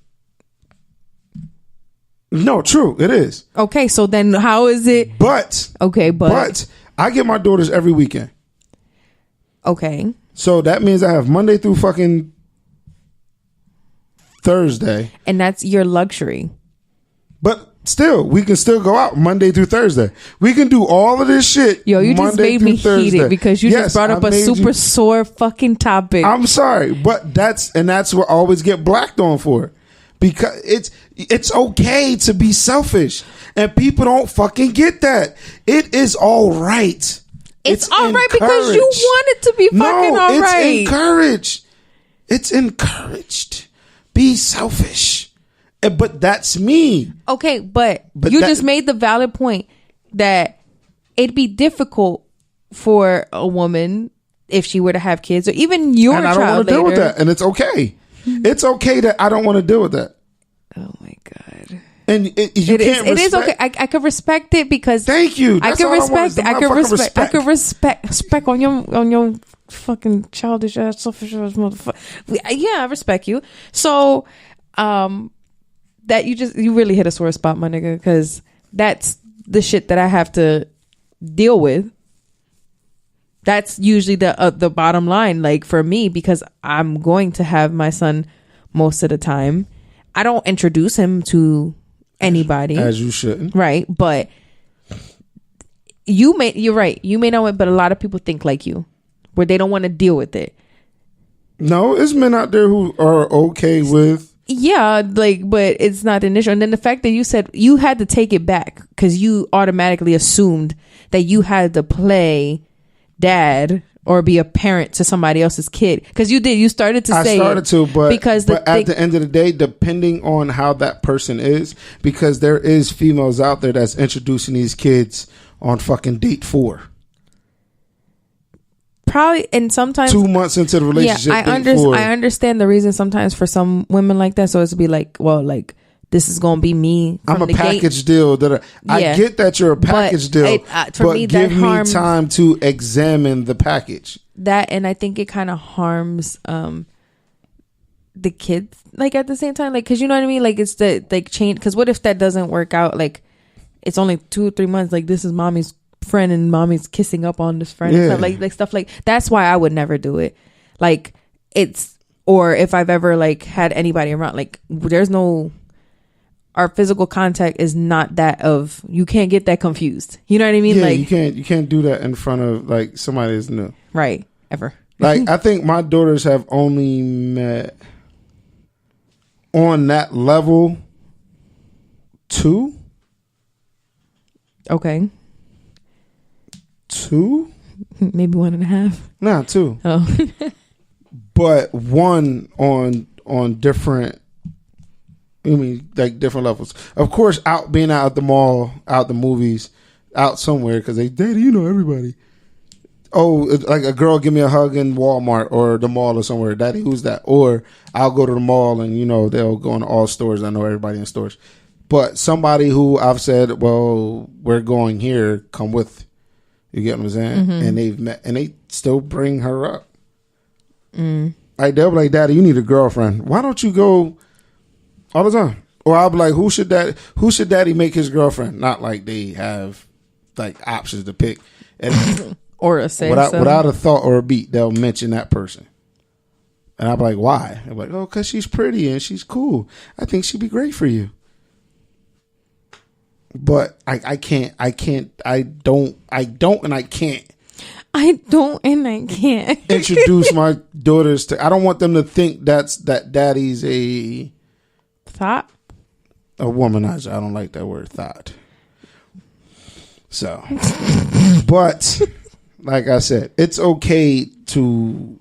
No, true, it is.
Okay, so then how is it?
But I get my daughters every weekend.
Okay.
So that means I have Monday through fucking Thursday.
And that's your luxury.
But still, we can still go out Monday through Thursday. We can do all of this shit.
Yo, you just made me heated because you just brought up a super sore fucking topic.
I'm sorry, but that's what I always get blacked on for. Because it's okay to be selfish. And people don't fucking get that. It is all right.
It's all right because you want it to be fucking all right.
It's encouraged. It's encouraged. Be selfish. But that's me.
Okay, but you just made the valid point that it'd be difficult for a woman if she were to have kids or even your child. And I don't want to deal with
that. And it's okay. It's okay that I don't want to deal with that.
Oh my God.
And it is
okay. I can respect it because
thank you.
That's I can respect it. I can respect on your fucking childish ass, selfish ass motherfucker. Yeah, I respect you. So, that you really hit a sore spot, my nigga, because that's the shit that I have to deal with. That's usually the bottom line, like for me, because I'm going to have my son most of the time. I don't introduce him to anybody,
as you shouldn't,
right? But you're right. You may know it, but a lot of people think like you, where they don't want to deal with it.
No, there's men out there who are okay with.
Yeah, but it's not an issue. And then the fact that you said you had to take it back because you automatically assumed that you had to play dad or be a parent to somebody else's kid, because you started to say
but at the end of the day, depending on how that person is, because there is females out there that's introducing these kids on fucking date 4.
Probably, and sometimes
2 months into the relationship.
Yeah, I understand the reason sometimes for some women like that. So it's to be like, well, like this is gonna be me.
I'm a package deal. I get that you're a package deal, but me, give me time to examine the package.
That, and I think it kind of harms the kids, like at the same time, like, because you know what I mean, like it's the like change. Because what if that doesn't work out? Like it's only 2 or 3 months. Like this is mommy's friend and mommy's kissing up on this friend, and stuff like that's why I would never do it. Like it's, or if I've ever like had anybody around, like there's no, our physical contact is not that of, you can't get that confused, you know what I mean? Like
you can't do that in front of like somebody that's new,
right? Ever.
Like I think my daughters have only met on that level 2.
Okay.
2,
maybe 1.5.
Nah, 2.
Oh.
But one on different, I mean, like different levels. Of course, being out at the mall, out the movies, out somewhere, because daddy, you know everybody. Oh, like a girl give me a hug in Walmart or the mall or somewhere. Daddy, who's that? Or I'll go to the mall and they'll go in all stores. I know everybody in stores. But somebody who I've said, well, we're going here, come with. You get what I'm saying? Mm-hmm. And they've met, and they still bring her up. Like they'll be like, "Daddy, you need a girlfriend. Why don't you go all the time?" Or I'll be like, "Who should Daddy make his girlfriend?" Not like they have like options to pick, and
or a say
without a thought or a beat, they'll mention that person. And I'll be like, "Why?" They're like, "Oh, because she's pretty and she's cool. I think she'd be great for you." But I don't, and I can't introduce my daughters to. I don't want them to think that daddy's a
thought,
a womanizer. I don't like that word, thought. So, but like I said, it's okay to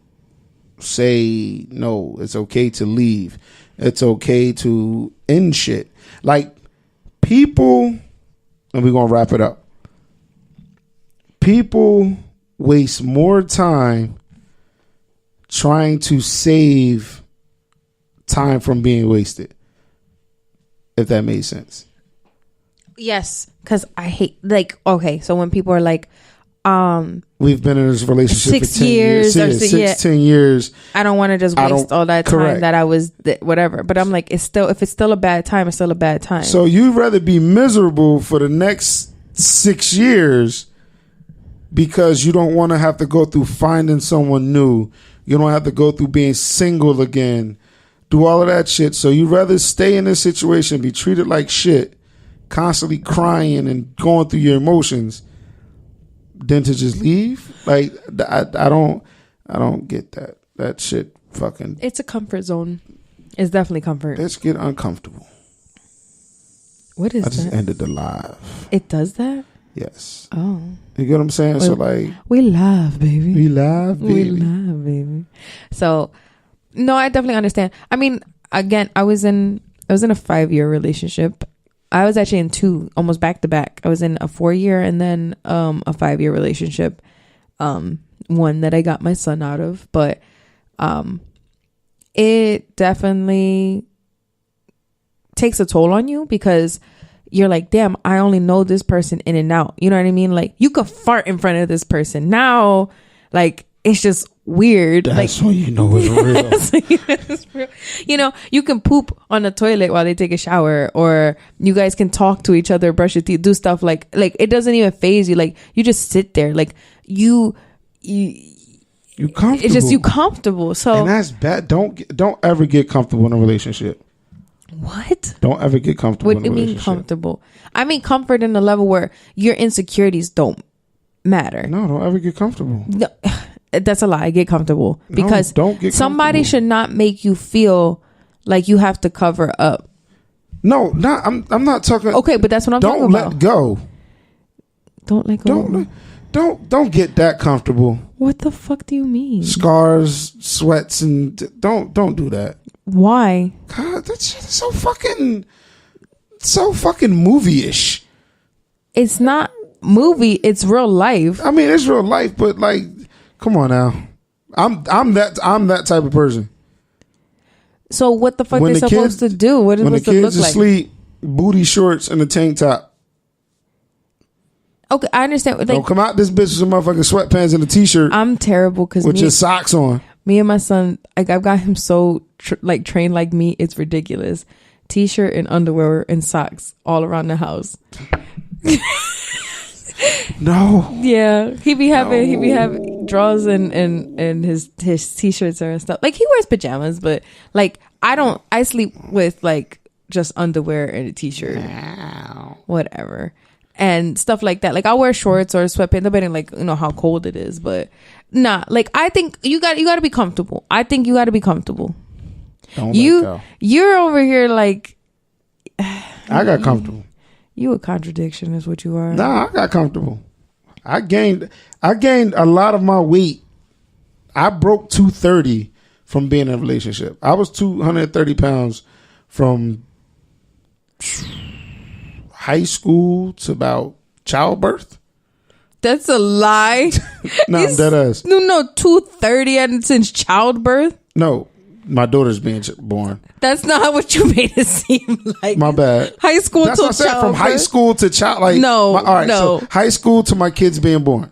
say no. It's okay to leave. It's okay to end shit. Like, people, and we're going to wrap it up. People waste more time trying to save time from being wasted. If that made sense.
Yes, because I hate, like, okay, so when people are like,
we've been in this relationship
6 years,
10 years.
I don't want to just waste all that time that I was whatever. But I'm like, if it's still a bad time, it's still a bad time.
So you'd rather be miserable for the next 6 years because you don't want to have to go through finding someone new. You don't have to go through being single again, do all of that shit. So you'd rather stay in this situation, be treated like shit, constantly crying and going through your emotions, than to just leave. Like, I don't get that. That shit fucking.
It's a comfort zone. It's definitely comfort.
Let's get uncomfortable.
What is that?
I just ended the live.
It does that?
Yes.
Oh.
You get what I'm saying? So like,
we live, baby.
We live, baby.
We live, baby. So no, I definitely understand. I mean, again, I was in a 5-year relationship. I was actually in 2, almost back to back. I was in a 4-year and then a 5-year relationship. One that I got my son out of, but it definitely takes a toll on you because you're like, damn, I only know this person in and out. You know what I mean? Like, you could fart in front of this person. Now, like, it's just weird.
That's
like,
when you know it's
real. You know, you can poop on the toilet while they take a shower, or you guys can talk to each other, brush your teeth, do stuff like it doesn't even faze you. Like, you just sit there, like you comfortable. It's just you comfortable. So,
and that's bad. Don't ever get comfortable in a relationship.
What?
Don't ever get comfortable.
What do you mean comfortable? I mean comfort in the level where your insecurities don't matter.
No, don't ever get comfortable.
No, that's a lie. Get comfortable, because
don't get
somebody should not make you feel like you have to cover up.
No, not. I'm not talking.
Okay, but that's what I'm talking about.
Don't let go.
Don't let go.
Don't get that comfortable.
What the fuck do you mean?
Scars, sweats, and don't do that.
Why?
God, that's so fucking movie-ish.
It's not. movie. It's real life.
I mean, it's real life, but like, come on now. I'm that type of person.
So what the fuck
When
they
the
supposed to do? What is
When the
supposed to look
kids
like?
asleep, booty shorts and a tank top.
Okay, I understand. Like,
Don't come out this bitch with some motherfucking sweatpants and a t-shirt
I'm terrible because
with your socks on.
me and my son, like I've got him so trained like me. It's ridiculous. T-shirt and underwear and socks all around the house.
No.
Yeah, he be having drawers and his t-shirts and stuff. Like he wears pajamas, but like I sleep with like just underwear and a t-shirt, whatever, and stuff like that. Like I'll wear shorts or sweatpants depending like how cold it is. But nah, like I think you got to be comfortable. I think you got to be comfortable.
Don't let go.
You're over here like
I got comfortable.
You a contradiction is what you are.
Nah, I got comfortable. I gained a lot of my weight. I broke 230 from being in a relationship. I was 230 pounds from high school to about childbirth.
That's a lie.
No, I'm dead ass.
No, 230 and since childbirth.
No, my daughter's being born.
That's not what you made it seem like.
My bad.
High school
That's
to
what I said.
childbirth.
From high school to child. Like
No,
all right.
no.
So high school to my kids being born.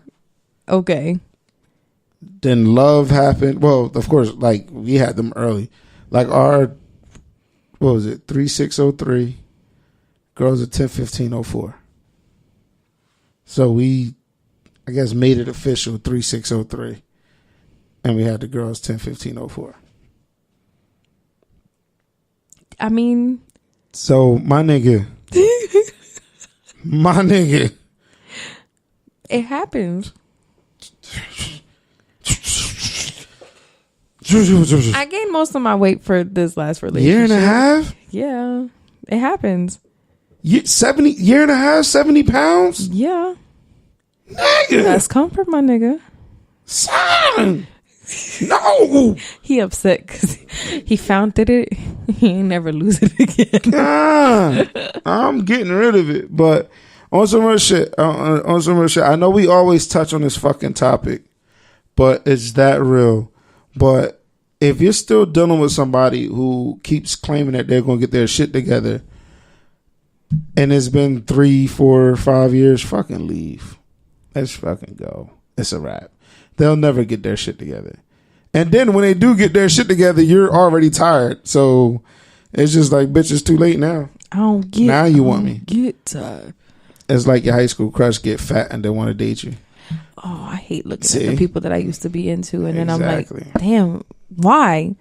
Okay.
Then love happened. Well, of course, like we had them early. Like what was it? 3603. Girls at 101504. So we, I guess, made it official 3603, and we had the girls 101504.
I mean,
so my nigga,
it happens. I gained most of my weight for this last relationship.
Year and a half?
Yeah, it happens.
70 pounds?
Yeah.
Nigga.
That's comfort, my nigga.
Son. No.
He upset because he found it. He ain't never lose it again.
God, I'm getting rid of it. But on some real shit, I know we always touch on this fucking topic, but it's that real. But if you're still dealing with somebody who keeps claiming that they're going to get their shit together, and it's been 3, 4, 5 years, fucking leave. Let's fucking go. It's a wrap. They'll never get their shit together. And then when they do get their shit together, you're already tired. So it's just like, bitch, it's too late now.
I don't get.
Now you want me.
Get tired.
It's like your high school crush get fat and they want to date you.
Oh, I hate looking at the people that I used to be into, and then
Exactly.
I'm like, damn, why?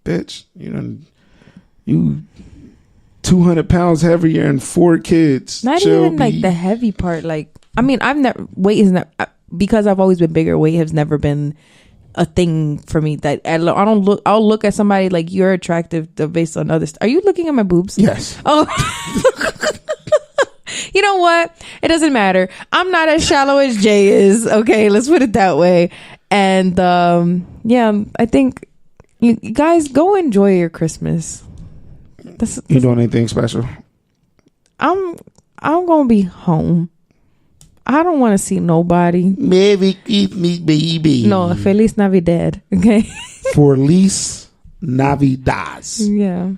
Bitch, you 200 pounds heavier and 4 kids.
Not even like the heavy part. Like, I mean, weight is not, because I've always been bigger, weight has never been a thing for me. That I'll look at somebody like, you're attractive based on others. Are you looking at my boobs?
Yes.
Oh. You know what? It doesn't matter. I'm not as shallow as Jay is. Okay, let's put it that way. And yeah, I think you guys go enjoy your Christmas.
You doing anything special?
I'm gonna be home. I don't want to see nobody.
Merry Christmas, baby.
No, Feliz Navidad. Okay.
Feliz Navidad.
Yeah.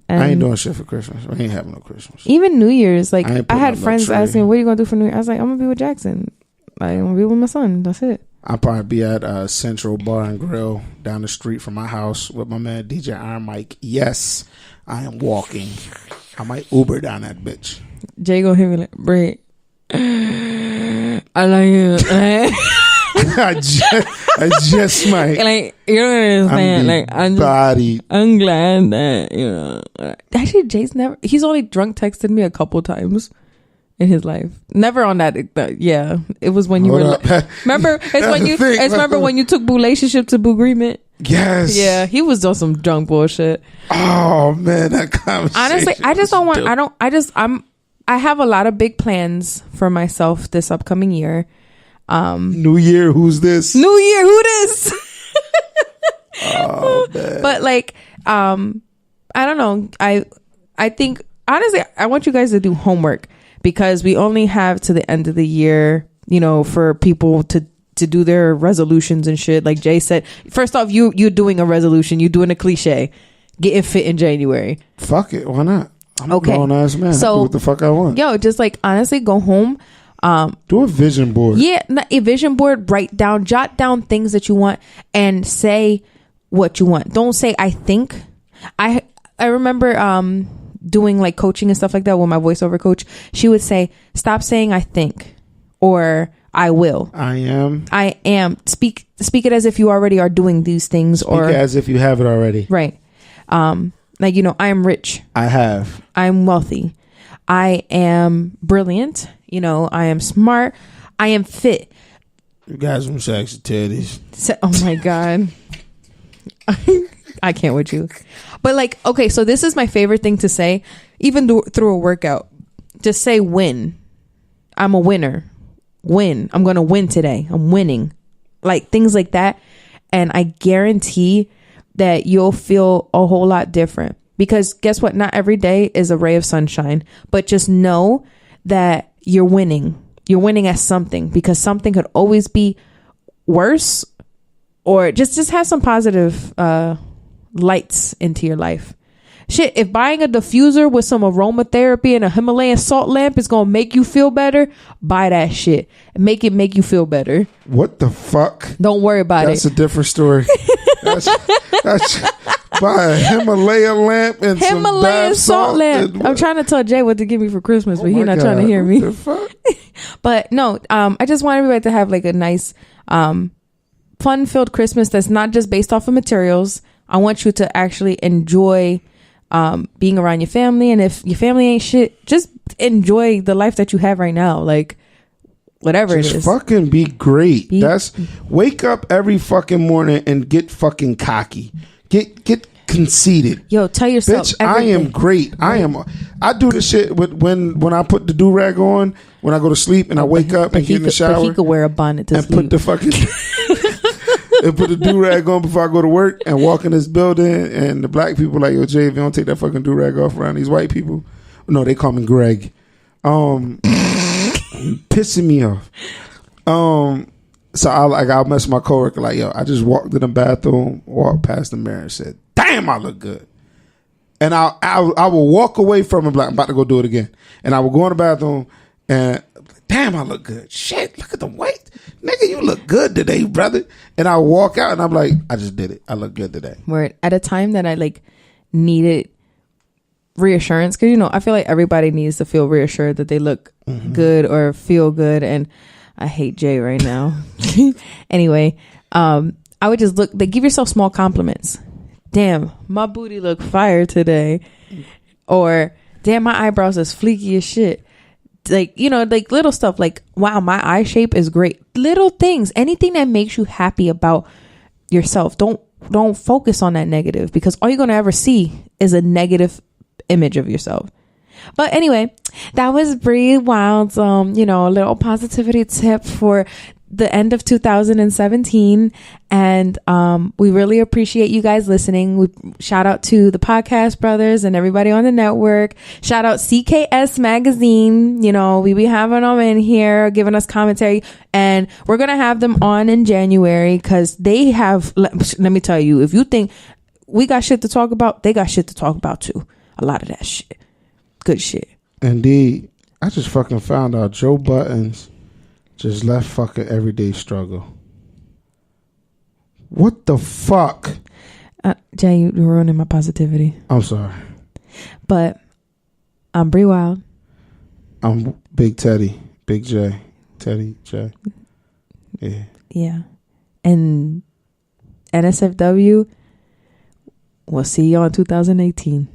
And I ain't doing shit for Christmas. I ain't having no Christmas.
Even New Year's, like I had
no
friends
tree.
ask me, "What are you gonna do for New Year?" I was like, "I'm gonna be with Jackson. I'm gonna be with my son. That's it."
I'll probably be at Central Bar and Grill down the street from my house with my man DJ Iron Mike. Yes, I am walking. I might Uber down that bitch.
Jay gonna hit me like, "Brett, I like you."
I just might.
Like, you don't understand. Like, I'm glad that Actually, Jay's he's only drunk texted me a couple times in his life. Never on that. Yeah, it was when you were. Remember, remember when you took relationship to agreement.
Yes.
Yeah, he was doing some drunk bullshit.
Oh man, that conversation.
Honestly, I just don't want. I have a lot of big plans for myself this upcoming year.
New Year, who's this?
New Year, who this?
Oh man.
But like, I don't know. I think honestly, I want you guys to do homework because we only have to the end of the year, you know, for people to do their resolutions and shit. Like Jay said, first off, you're doing a resolution, you're doing a cliche, getting fit in January.
Fuck it, why not? I'm
okay.
a grown ass man. So, I do what the fuck I want.
Yo, just like honestly, go home.
Do a vision board.
Yeah, a vision board. Jot down things that you want, and say what you want. Don't say I think. I remember doing like coaching and stuff like that with my voiceover coach. She would say, stop saying I think or I will. I am. Speak it as if you already are doing these things.
Speak it as if you have it already.
Right. Like, you know, I am rich. I'm wealthy. I am brilliant. You know, I am smart. I am fit.
You got some sexy titties.
Oh my God. I can't with you. But like, okay, so this is my favorite thing to say, even through a workout. Just say win. I'm a winner. Win. I'm going to win today. I'm winning. Like things like that. And I guarantee that you'll feel a whole lot different, because guess what? Not every day is a ray of sunshine, but just know that you're winning. You're winning at something, because something could always be worse, or just have some positive lights into your life. Shit, if buying a diffuser with some aromatherapy and a Himalayan salt lamp is gonna make you feel better, buy that shit. Make you feel better.
What the fuck?
Don't worry about
That's a different story. that's buy a Himalayan lamp and
Himalayan
some
salt lamp. I'm trying to tell Jay what to give me for Christmas, but he's not trying to hear me.
What the fuck?
But no, I just want everybody to have like a nice, fun-filled Christmas that's not just based off of materials. I want you to actually enjoy being around your family, and if your family ain't shit, just enjoy the life that you have right now. Like whatever
just
it is,
fucking be great. Wake up every fucking morning and get fucking cocky. Get conceited.
Yo, tell yourself,
bitch, I am great. I do this shit when I put the do-rag on when I go to sleep, and I wake up and get in the shower.
But he could wear a bonnet to sleep.
Put the fucking and put the do-rag on before I go to work and walk in this building, and the black people like, yo, Jay, if you don't take that fucking do-rag off around these white people. No, they call me Greg. Pissing me off. So I'll mess my coworker like, yo, I just walked in the bathroom, walked past the mirror and said, damn, I look good. And I will walk away from him like, I'm about to go do it again. And I will go in the bathroom and, damn, I look good. Shit, look at the weight. Nigga, you look good today, brother. And I walk out and I'm like, I just did it. I look good today.
Word. At a time that I like needed reassurance, because, you know, I feel like everybody needs to feel reassured that they look good or feel good. And I hate Jay right now. Anyway, I would just give yourself small compliments. Damn, my booty look fire today. Or damn, my eyebrows is fleeky as shit. Like, you know, like little stuff like, wow, my eye shape is great. Little things, anything that makes you happy about yourself. Don't focus on that negative, because all you're going to ever see is a negative image of yourself. But anyway, that was Bree Wild's, you know, a little positivity tip for the end of 2017. And we really appreciate you guys listening. We shout out to the podcast brothers and everybody on the network. Shout out CKS Magazine. You know, we be having them in here giving us commentary, and we're going to have them on in January, because they have, let me tell you, if you think we got shit to talk about, they got shit to talk about too. A lot of that shit. Good shit.
Indeed. I just fucking found out Joe Buttons just left fucking Everyday Struggle. What the fuck?
Jay, you're ruining my positivity.
I'm sorry.
But I'm Bree Wild.
I'm Big Teddy. Big J. Teddy J. Yeah.
Yeah. And N.S.F.W. We'll see you in 2018.